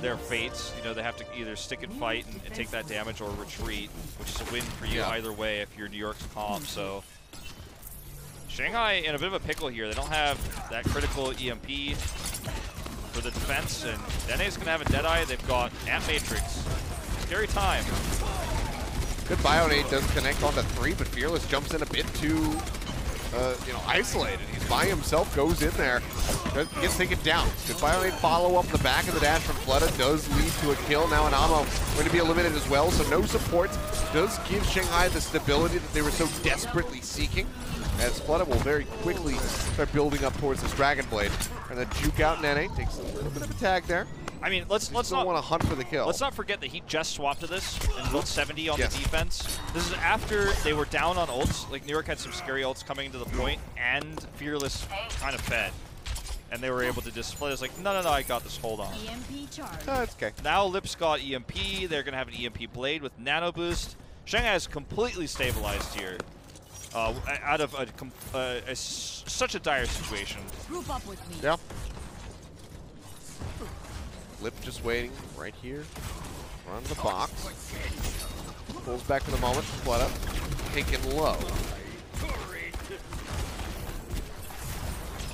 their fates. They have to either stick and fight and take that damage or retreat, which is a win for you either way if you're New York's comp. So Shanghai in a bit of a pickle here. They don't have that critical EMP for the defense, and Nene's going to have a Deadeye. They've got Ant Matrix. Scary time. Good Bionade does connect onto 3, but Fearless jumps in a bit too, isolated. He's by himself, goes in there, gets taken down. Good Bionade follow up the back of the dash from Fleta does lead to a kill. Now Anamo going to be eliminated as well, so no support does give Shanghai the stability that they were so desperately seeking. As Fleta will very quickly start building up towards this Dragon Blade. And then juke out Nene, takes a little bit of a tag there. I mean, let's not want to hunt for the kill. Let's not forget that he just swapped to this and built 70 on the defense. This is after they were down on ults. Like New York had some scary ults coming into the point, and Fearless kind of fed, and they were able to just split. It's like, no, I got this. Hold on. EMP charge. Oh, it's okay. Now Lip's got EMP. They're gonna have an EMP blade with nano boost. Shanghai is completely stabilized here. Out of such a dire situation. Group up with me. Yeah. Lip just waiting right here. Run the box. Pulls back for the moment. Fleta taken low.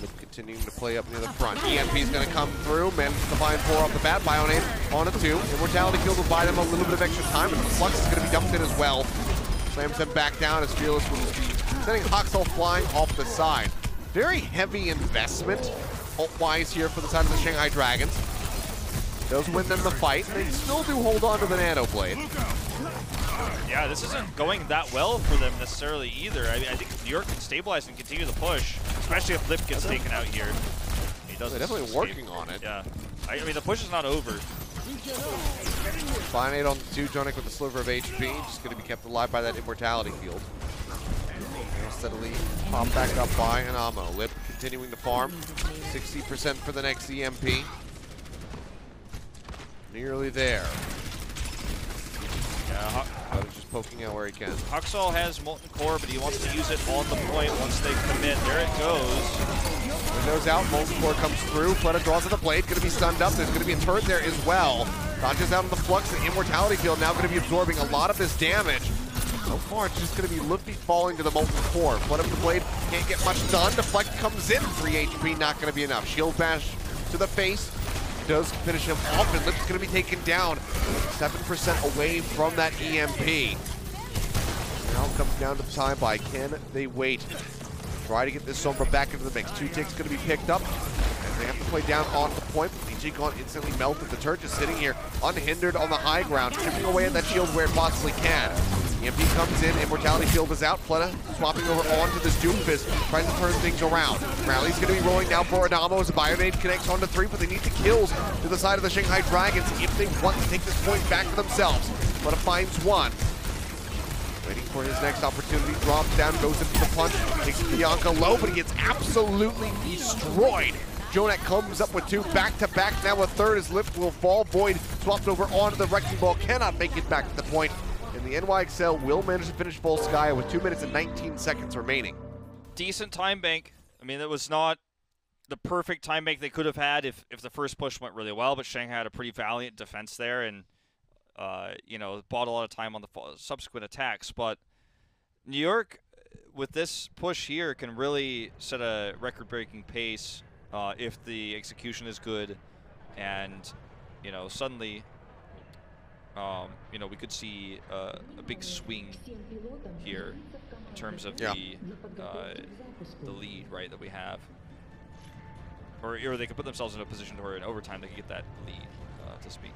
Lip continuing to play up near the front. EMP is going to come through, manages to find 4 off the bat. Bionade on a 2. Immortality Field will buy them a little bit of extra time, but the Flux is going to be dumped in as well. Slams them back down as Fearless will just be sending Hoxel flying off the side. Very heavy investment, ult-wise here for the side of the Shanghai Dragons. Does win them the fight. They still do hold on to the Nano Blade. Yeah, this isn't going that well for them necessarily either. I mean, I think New York can stabilize and continue the push, especially if Lip gets taken out here. He does. They're definitely escape. working on it. Yeah. I mean, the push is not over. Bionade on the 2, Jonik with a sliver of HP, just going to be kept alive by that Immortality Field. They'll steadily pop back up by Anamo. Lip continuing to farm, 60% for the next EMP. Nearly there. Yeah, But he's just poking out where he can. Hoxel has Molten Core, but he wants to use it on the point once they commit. There it goes. Windows out, Molten Core comes through. Fleta draws at the blade, going to be stunned up. There's going to be a turret there as well. Dodges out of the Flux, and Immortality Field now going to be absorbing a lot of this damage. So far, it's just going to be Luffy falling to the Molten Core. Flood up the blade, can't get much done. Deflect comes in, 3 HP, not going to be enough. Shield bash to the face. Does finish him off, and Lip's going to be taken down 7% away from that EMP. Now it comes down to the time by. Can they wait? Try to get this Sombra back into the mix. 2 ticks going to be picked up, and they have to play down on the point. DJ Gaunt instantly melted. The turret just sitting here unhindered on the high ground, chipping away at that shield where it possibly can. EMP comes in, Immortality Field is out. Fleta swapping over onto this Doomfist, trying to turn things around. Rally's going to be rolling now for Adamo as the Bionade connects onto 3, but they need the kills to the side of the Shanghai Dragons if they want to take this point back for themselves. Fleta finds 1. Waiting for his next opportunity, drops down, goes into the punch, takes Bianca low, but he gets absolutely destroyed. Jonak comes up with 2 back-to-back, now a 3rd as Lip will fall. Void swapped over onto the Wrecking Ball, cannot make it back to the point. And the NYXL will manage to finish Volskaya with 2 minutes and 19 seconds remaining. Decent time bank. I mean, it was not the perfect time bank they could have had if the first push went really well, but Shanghai had a pretty valiant defense there and, you know, bought a lot of time on the subsequent attacks. But New York, with this push here, can really set a record-breaking pace if the execution is good and, you know, suddenly... you know, we could see a big swing here in terms of the lead, right, that we have. Or they could put themselves in a position where in overtime they could get that lead, to speak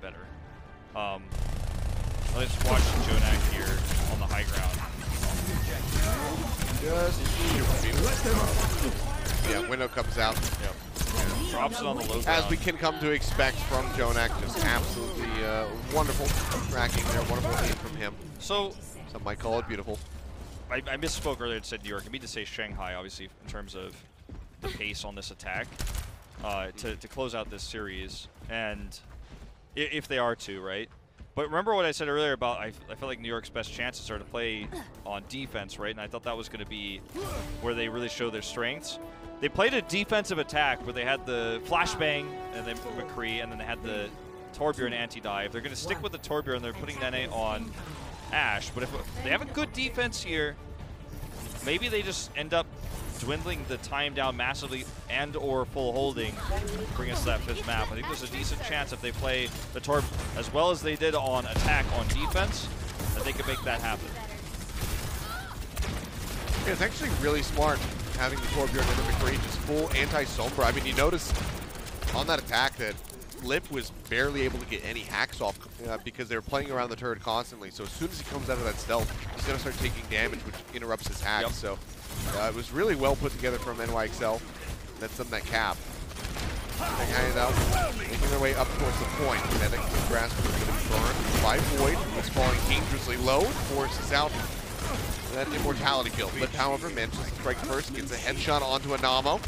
better. Let's watch Jonak here on the high ground. Yeah, window comes out. Yep. Drops it on the low ground. As we can come to expect from Jonak, just absolutely wonderful tracking there, wonderful aim from him. So, some might call it beautiful. I misspoke earlier and said New York. I mean to say Shanghai, obviously, in terms of the pace on this attack to close out this series, and if they are to, right? But remember what I said earlier about I felt like New York's best chances are to play on defense, right? And I thought that was going to be where they really show their strengths. They played a defensive attack where they had the flashbang and then McCree, and then they had the Torbjorn anti-dive. They're going to stick with the Torbjorn. They're putting Nene on Ashe. But if they have a good defense here, maybe they just end up dwindling the time down massively and or full holding, bring us to that 5th map. I think there's a decent chance if they play the Torb as well as they did on attack on defense, that they could make that happen. Yeah, it's actually really smart having the Torbjorn and the McCree just full anti-Sombra. I mean, you notice on that attack that Lip was barely able to get any hacks off because they were playing around the turret constantly. So as soon as he comes out of that stealth, he's going to start taking damage, which interrupts his hacks. Yep. So it was really well put together from NYXL. That's them that cap. Hanging out, making their way up towards the point. Medic grasp is going to be burned by Void. He's falling dangerously low, forces out that Immortality Field. Lip, however, manages to strike first, gets a headshot onto Anamo.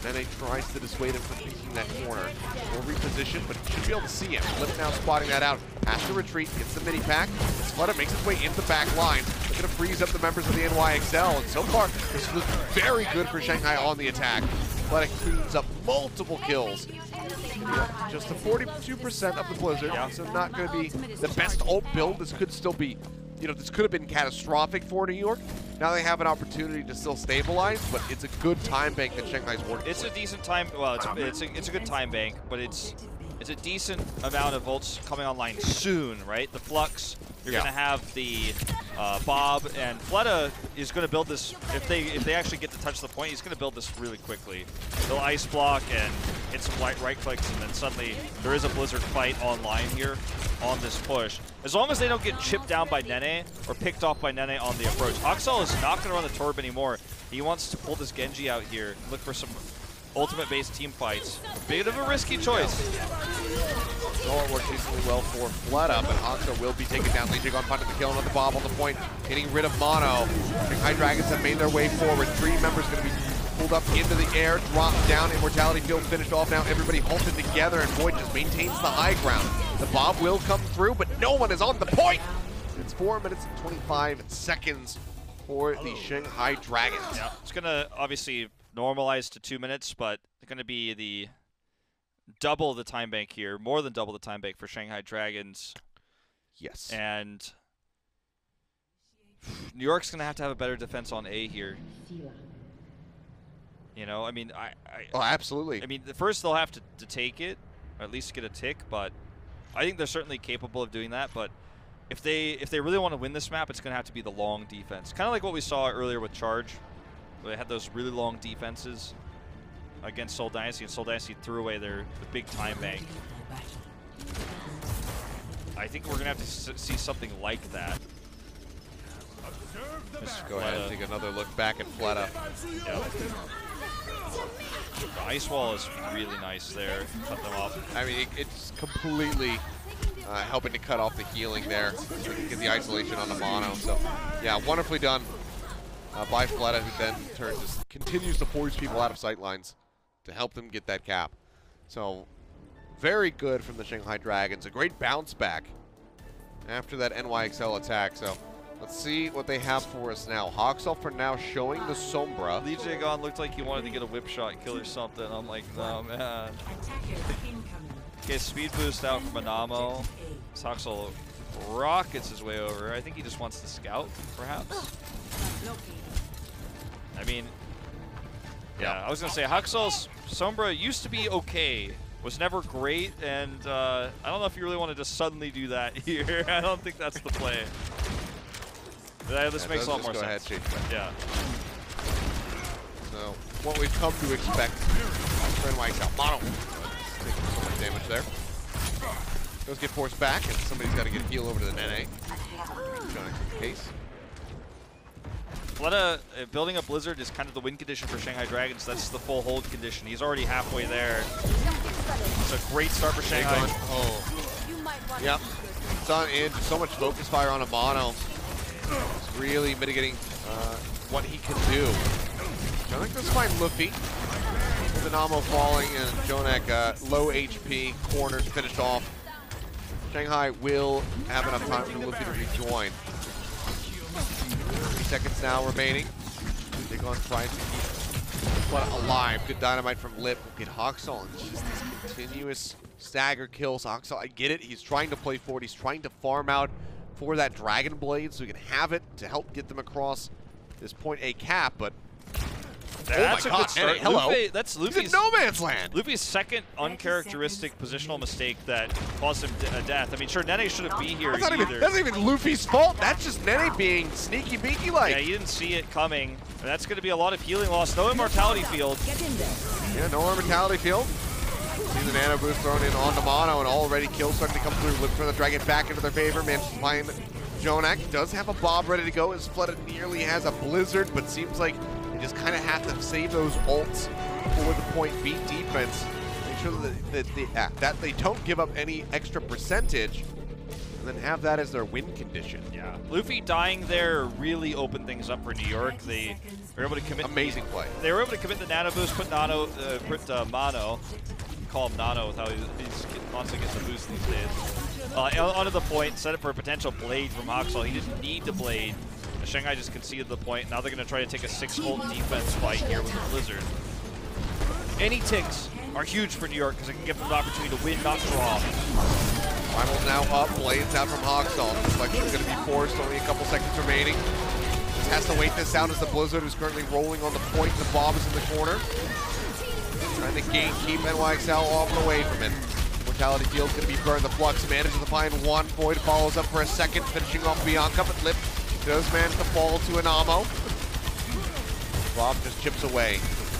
Then he tries to dissuade him from picking that corner. Will reposition, but he should be able to see him. Lip now spotting that out. Has to retreat, gets the mini-pack. Flutter makes its way into the back line. They're going to freeze up the members of the NYXL. And so far, this looks very good for Shanghai on the attack. Flutter cleans up multiple kills. Yeah, just the 42% of the Blizzard. Yeah. So not going to be the best ult build. This could still be, you know, this could have been catastrophic for New York. Now they have an opportunity to still stabilize, but it's a good time bank that Shanghai's working It's with. a decent time. Well, it's a good time bank, but it's a decent amount of ults coming online soon, right? The Flux, you're gonna have the Bob, and Fleta is gonna build this. If they actually get to touch the point, he's gonna build this really quickly. They'll ice block and hit some right clicks, and then suddenly there is a Blizzard fight online here on this push. As long as they don't get chipped down by Nene or picked off by Nene on the approach. Oxel is not gonna run the Torb anymore. He wants to pull this Genji out here, look for some ultimate-based team fights. Bit of a risky choice. So it worked decently well for Fleta, but Oxel will be taken down. Lijigon finding the kill on the Bob on the point, getting rid of Mono. Shanghai Dragons have made their way forward. 3 members going to be pulled up into the air, dropped down. Immortality Field finished off now. Everybody halted together, and Void just maintains the high ground. The Bob will come through, but no one is on the point. It's 4 minutes and 25 seconds for the Shanghai Dragons. Yeah, it's going to obviously normalize to 2 minutes, but it's going to be the double the time bank here, more than double the time bank for Shanghai Dragons. Yes. And New York's going to have a better defense on A here. You know, I mean, oh, absolutely. I mean, first they'll have to take it, or at least get a tick, but I think they're certainly capable of doing that. But if they really want to win this map, it's going to have to be the long defense. Kind of like what we saw earlier with Charge, where they had those really long defenses against Seoul Dynasty, and Seoul Dynasty threw away the big time bank. I think we're going to have to see something like that. Let's go ahead and take another look back at Fleta. Yep. The ice wall is really nice there. Cut them off. I mean, it's completely helping to cut off the healing there, so you can get the isolation on the Mono. So, yeah, wonderfully done by Fleta, who then just continues to force people out of sight lines to help them get that cap. So, very good from the Shanghai Dragons. A great bounce back after that NYXL attack. So, let's see what they have for us now. Hoxel for now showing the Sombra. Lee Jae-gon looked like he wanted to get a whip shot kill or something. I'm like, no, man. Okay, speed boost out from Anamo. Hoxel rockets his way over. I think he just wants to scout, perhaps. I mean, yeah, I was going to say, Hoxel's Sombra used to be okay. Was never great, and I don't know if you really want to just suddenly do that here. I don't think that's the play. This makes a lot more sense. Yeah. So, what we've come to expect from NYXL. Mono taking so much damage there. Does get forced back, and somebody's got to get a heal over to the Nene. Jonek's case. Fleta building a Blizzard is kind of the win condition for Shanghai Dragons. That's the full hold condition. He's already halfway there. It's a great start for Shanghai. Oh. Yep. It's on in. So much focus fire on a Mono. It's really mitigating what he can do. Jonek does find Luffy. With Anamo falling and Jonek low HP. Corners finished off. Shanghai will have enough time for Luffy to rejoin. 3 seconds now remaining. Digon trying to keep Fleta alive. Good dynamite from Lip. We'll get Hoxel and just these continuous stagger kills. Hoxel, I get it. He's trying to play forward. He's trying to farm out for that Dragon Blade so he can have it to help get them across this point A cap, but that's oh my a God, good start. hello. Luffy, that's Luffy's, He's in no man's land. Luffy's second uncharacteristic positional mistake that caused him death. I mean, sure, Nene shouldn't be here That's either. not even Luffy's fault. That's just Nene being sneaky beaky like. Yeah, he didn't see it coming. And that's going to be a lot of healing loss. No Immortality Field. Yeah, no Immortality Field. See the Nano Boost thrown in on the Mono, and already kills starting to come through. Lip from the Dragon back into their favor. Manages to find Jonek. Does have a Bob ready to go, as Fleta nearly has a Blizzard, but seems like they just kind of have to save those ults for the point B defense. Make sure that they don't give up any extra percentage, and then have that as their win condition. Yeah, Luffy dying there really opened things up for New York. They were able to commit. Amazing play. They were able to commit the Nano Boost, put Mono. Call him Nano with how he's constantly getting the boost these days. Onto the point, set it for a potential Blade from Hoxel. He didn't need the Blade. Shanghai just conceded the point. Now they're going to try to take a 6-ult defense fight here with the Blizzard. Any ticks are huge for New York because it can give them the opportunity to win, not draw. Finals now up. Blades out from Hoxel. Looks like it's going to be forced. Only a couple seconds remaining. has to wait this out as the Blizzard, who's currently rolling on the point. The Bob is in the corner. Trying to keep NYXL off and away from it. Mortality Field's going to be burned. The Flux manages to find one. Void follows up for a second, finishing off Bianca, but Lip does manage to fall to an Amo. Bob just chips away.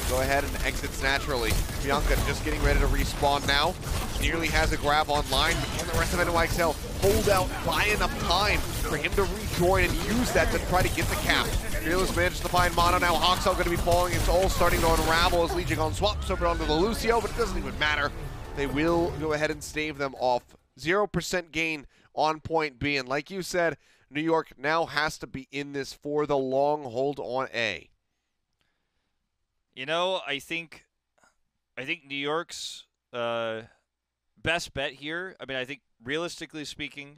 Go ahead and exits naturally. Bianca just getting ready to respawn now. Nearly has a grab online, but can the rest of NYXL hold out, buy enough time for him to rejoin and use that to try to get the cap? Fearless manages to find Mono. Now Hoxel going to be falling. It's all starting to unravel as Legion swaps over onto the Lucio, but it doesn't even matter. They will go ahead and stave them off. 0% gain on point B, and like you said, New York now has to be in this for the long hold on A. You know, I think New York's best bet here. I mean, I think realistically speaking,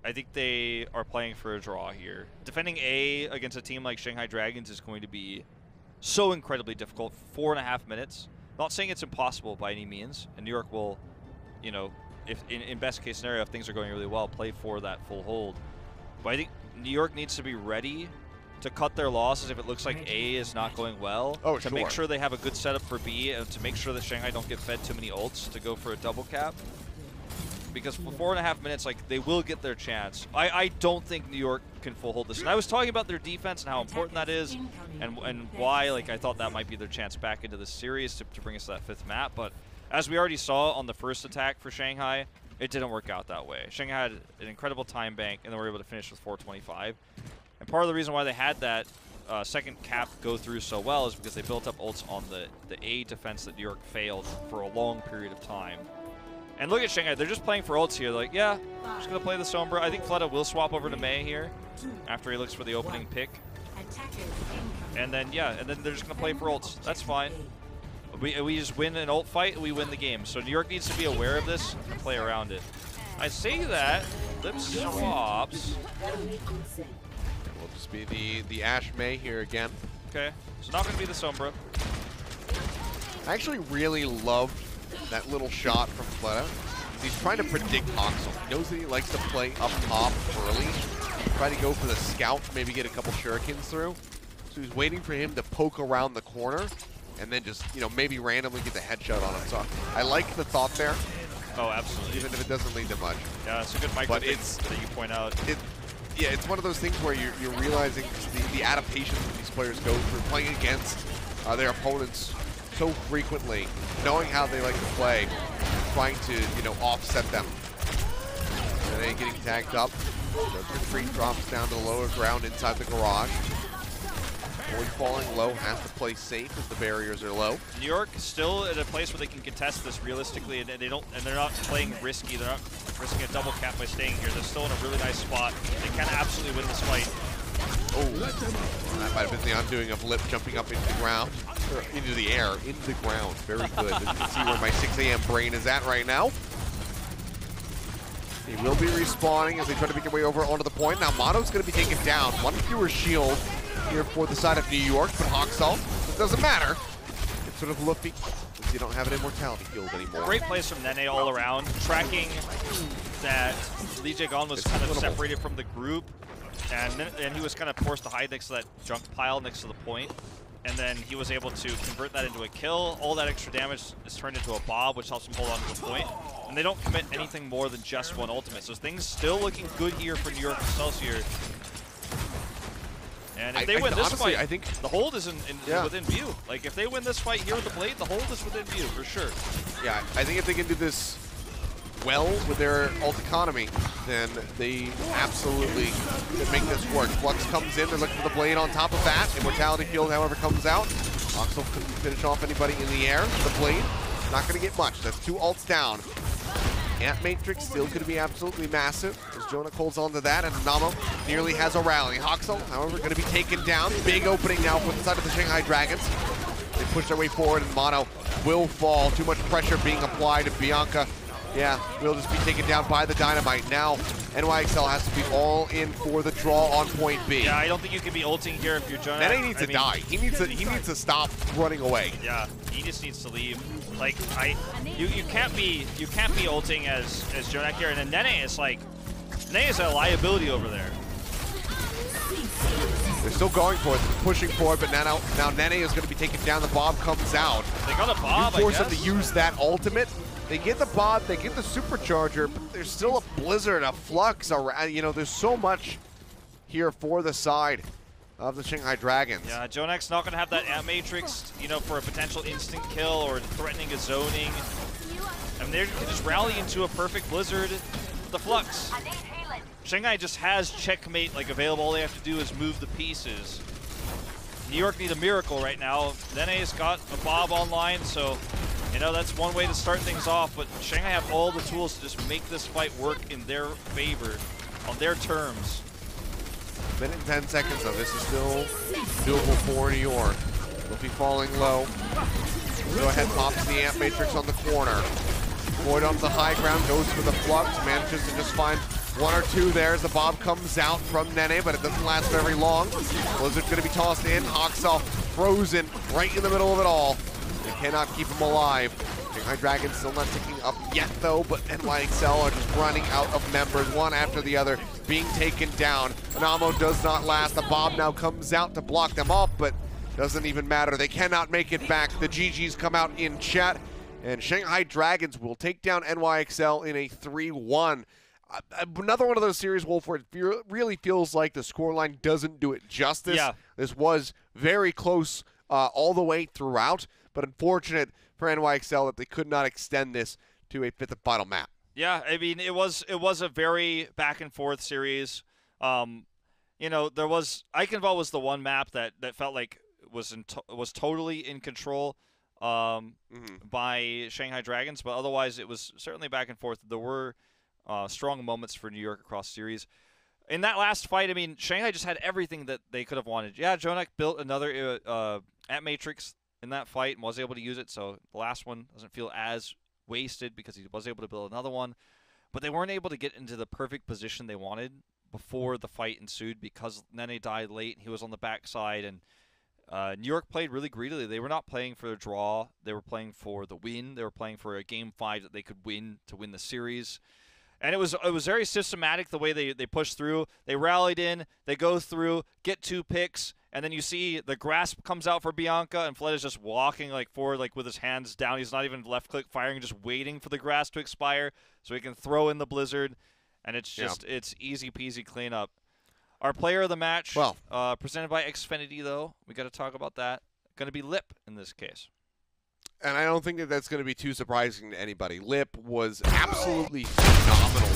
I think they are playing for a draw here. Defending A against a team like Shanghai Dragons is going to be so incredibly difficult. 4.5 minutes. Not saying it's impossible by any means, and New York will, you know, if in best case scenario, if things are going really well, play for that full hold. But I think New York needs to be ready to cut their losses if it looks like A is not going well. Oh, to make sure they have a good setup for B, and to make sure that Shanghai don't get fed too many ults to go for a double cap. Because for 4.5 minutes, like, they will get their chance. I don't think New York can full hold this. And I was talking about their defense and how important that is, and why, like, I thought that might be their chance back into this series to bring us to that 5th map. But as we already saw on the first attack for Shanghai, it didn't work out that way. Shanghai had an incredible time bank, and they were able to finish with 425. And part of the reason why they had that second cap go through so well is because they built up ults on the A defense that New York failed for a long period of time. And look at Shanghai, they're just playing for ults here. Like, yeah, I'm just going to play the Sombra. I think Fleta will swap over to Mei here after he looks for the opening pick. And then, yeah, and then they're just going to play for ults. That's fine. We just win an ult fight, we win the game. So New York needs to be aware of this and play around it. I say that, Lip swaps. Will just be the Ashe Mei here again. Okay, so not going to be the Sombra. I actually really loved that little shot from Fleta. He's trying to predict Hoxel. He knows that he likes to play up top early. Try to go for the scout, maybe get a couple shurikens through. So he's waiting for him to poke around the corner and then just, you know, maybe randomly get the headshot on him. So I like the thought there. Oh, absolutely. Even if it doesn't lead to much. Yeah, it's a good micro that you point out. Yeah, it's one of those things where you're realizing the adaptations that these players go through, playing against their opponents so frequently, knowing how they like to play, trying to, you know, offset them. And then getting tagged up. The retreat drops down to the lower ground inside the garage. Void falling low, has to play safe as the barriers are low. New York still at a place where they can contest this realistically, and they're not playing risky. They're not risking a double cap by staying here. They're still in a really nice spot. They can absolutely win this fight. Oh, that might have been the undoing of Lip jumping up into the ground, or into the air, into the ground. Very good. As you can see where my 6 a.m. brain is at right now. He will be respawning as they try to make their way over onto the point. Now Mono's going to be taken down. One fewer shield here for the side of New York, but Hoxel, it doesn't matter. It's sort of Luffy, because you don't have an immortality field anymore. Great plays from Nene all around, tracking that Lee Jae-gon was kind of separated from the group, and he was kind of forced to hide next to that junk pile next to the point. And then he was able to convert that into a kill. All that extra damage is turned into a Bob, which helps him hold on to the point. And they don't commit anything more than just one ultimate. So things still looking good here for New York Excelsior. And if they win this honestly, fight, I think the hold is within view. Like, if they win this fight here with the Blade, the hold is within view, for sure. Yeah, I think if they can do this well with their ult economy, then they absolutely can make this work. Flux comes in, they're looking for the Blade on top of that. Immortality Field, however, comes out. Hoxel couldn't finish off anybody in the air. The Blade, not going to get much. That's 2 ults down. Ant Matrix still going to be absolutely massive as Jonah holds on to that, and Namo nearly has a rally. Hoxel, however, going to be taken down. Big opening now for the side of the Shanghai Dragons. They push their way forward, and Mono will fall. Too much pressure being applied to Bianca. Yeah, we'll just be taken down by the Dynamite. Now, NYXL has to be all in for the draw on point B. Yeah, I don't think you can be ulting here if you're Jonah. Nene needs to die. He needs to stop running away. Yeah, he just needs to leave. Like, you can't be ulting as Jonah here, and then Nene is like, Nene is a liability over there. They're still going for it, pushing for it, but now Nene is going to be taken down. The Bob comes out. They got a Bob, You force I them to guess. use that ultimate. They get the Bob, they get the Supercharger, but there's still a Blizzard, a Flux around. You know, there's so much here for the side of the Shanghai Dragons. Yeah, JJoNak's not going to have that Ant Matrix, you know, for a potential instant kill or threatening a zoning. I mean, they can just rally into a perfect Blizzard, the Flux. Shanghai just has checkmate like available. All they have to do is move the pieces. New York need a miracle right now. Nene's got a Bob online, so you know that's one way to start things off. But Shanghai have all the tools to just make this fight work in their favor, on their terms. Minute and 10 seconds though. This is still doable for New York. They'll be falling low. Go ahead, pops the Ant Matrix on the corner. Void on the high ground, goes for the Flux, manages to just find one or two there as the Bob comes out from Nene, but it doesn't last very long. Blizzard's going to be tossed in. Oxel frozen right in the middle of it all. They cannot keep him alive. Shanghai Dragons still not ticking up yet, though, but NYXL are just running out of members, one after the other, being taken down. Anamo does not last. The Bob now comes out to block them off, but doesn't even matter. They cannot make it back. The GGs come out in chat, and Shanghai Dragons will take down NYXL in a 3-1. Another one of those series, Wolf, where it really feels like the scoreline doesn't do it justice. Yeah. This was very close all the way throughout, but unfortunate for NYXL that they could not extend this to a fifth and final map. Yeah, I mean it was a very back and forth series. You know, there was Eichenwald was the one map that felt like was totally in control by Shanghai Dragons, but otherwise it was certainly back and forth. There were strong moments for New York across series. In that last fight, I mean, Shanghai just had everything that they could have wanted. Yeah, JJoNak built another Ant Matrix in that fight and was able to use it, so the last one doesn't feel as wasted because he was able to build another one. But they weren't able to get into the perfect position they wanted before the fight ensued because Nene died late and he was on the backside. And New York played really greedily. They were not playing for a draw. They were playing for the win. They were playing for a Game 5 that they could win to win the series. And it was very systematic the way they pushed through. They rallied in, they go through, get 2 picks, and then you see the grasp comes out for Bianca, and Fled is just walking forward with his hands down. He's not even left-click firing, just waiting for the grasp to expire so he can throw in the Blizzard. And it's just it's easy-peasy cleanup. Our player of the match, presented by Xfinity, though, we got to talk about that. Going to be Lip in this case. And I don't think that that's going to be too surprising to anybody. Lip was absolutely phenomenal.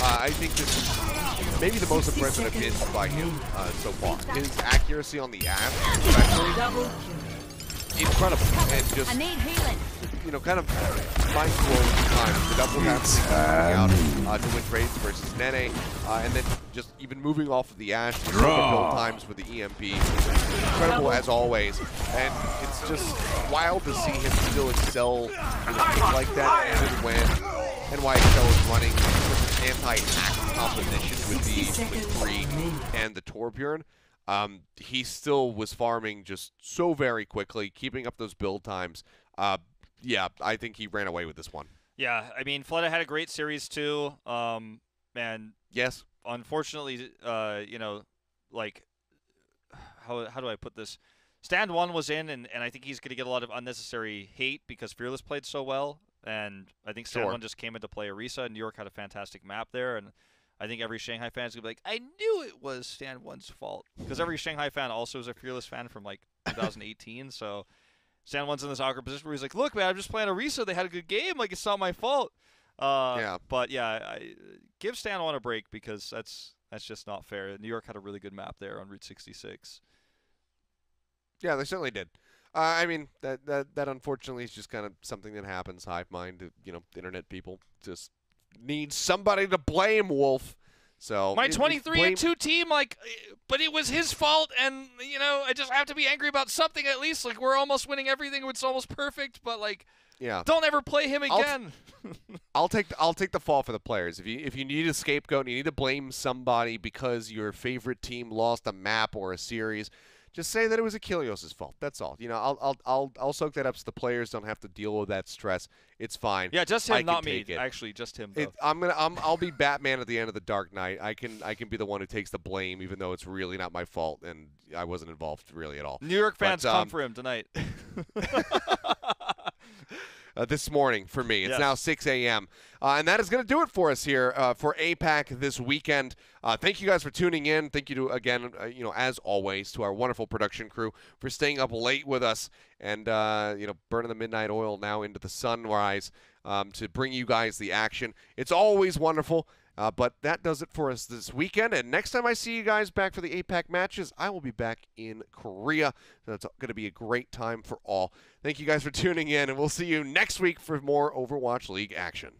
I think this is maybe the most impressive hit by him so far. His accuracy on the ash, especially, incredible. And just, you know, kind of mind-blowing times. The double out to win trades versus Nene. And then just even moving off of the ash, the build times with the EMP. Incredible as always. And it's just wild to see him still excel in a thing like that, even when NYXL is running such an anti-hack composition with the 3 and the Torbjorn. He still was farming just so very quickly, keeping up those build times. Yeah, I think he ran away with this one. Yeah, I mean, Fleta had a great series too. And yes, unfortunately, you know, how do I put this? Stand 1 was in, and I think he's going to get a lot of unnecessary hate because Fearless played so well. And I think Stand 1 just came into play Orisa, and New York had a fantastic map there. And I think every Shanghai fan is going to be like, I knew it was Stand 1's fault. Because every Shanghai fan also is a Fearless fan from 2018. So Stand 1's in this awkward position where he's like, look, man, I'm just playing Orisa. They had a good game. It's not my fault. But yeah, I give Stand 1 a break because that's just not fair. New York had a really good map there on Route 66. Yeah, they certainly did. I mean, that unfortunately is just kind of something that happens. Hive mind, you know, internet people just need somebody to blame, Wolf. So my 23-2 team, but it was his fault, and you know, I just have to be angry about something at least. We're almost winning everything; it's almost perfect, but yeah, don't ever play him again. I'll take the fall for the players. If you need a scapegoat, and you need to blame somebody because your favorite team lost a map or a series. just say that it was Achilles' fault. That's all. You know, I'll soak that up so the players don't have to deal with that stress. It's fine. Yeah, just I him, can not me. take it. Actually, just him. Though. I'll be Batman at the end of the Dark Knight. I can be the one who takes the blame, even though it's really not my fault and I wasn't involved really at all. New York fans come for him tonight. This morning for me. It's Yes. now 6 a.m. And that is going to do it for us here for APAC this weekend. Thank you guys for tuning in. Thank you to, again, as always, to our wonderful production crew for staying up late with us and, burning the midnight oil now into the sunrise to bring you guys the action. It's always wonderful. But that does it for us this weekend. And next time I see you guys back for the APAC matches, I will be back in Korea. So it's going to be a great time for all. Thank you guys for tuning in, and we'll see you next week for more Overwatch League action.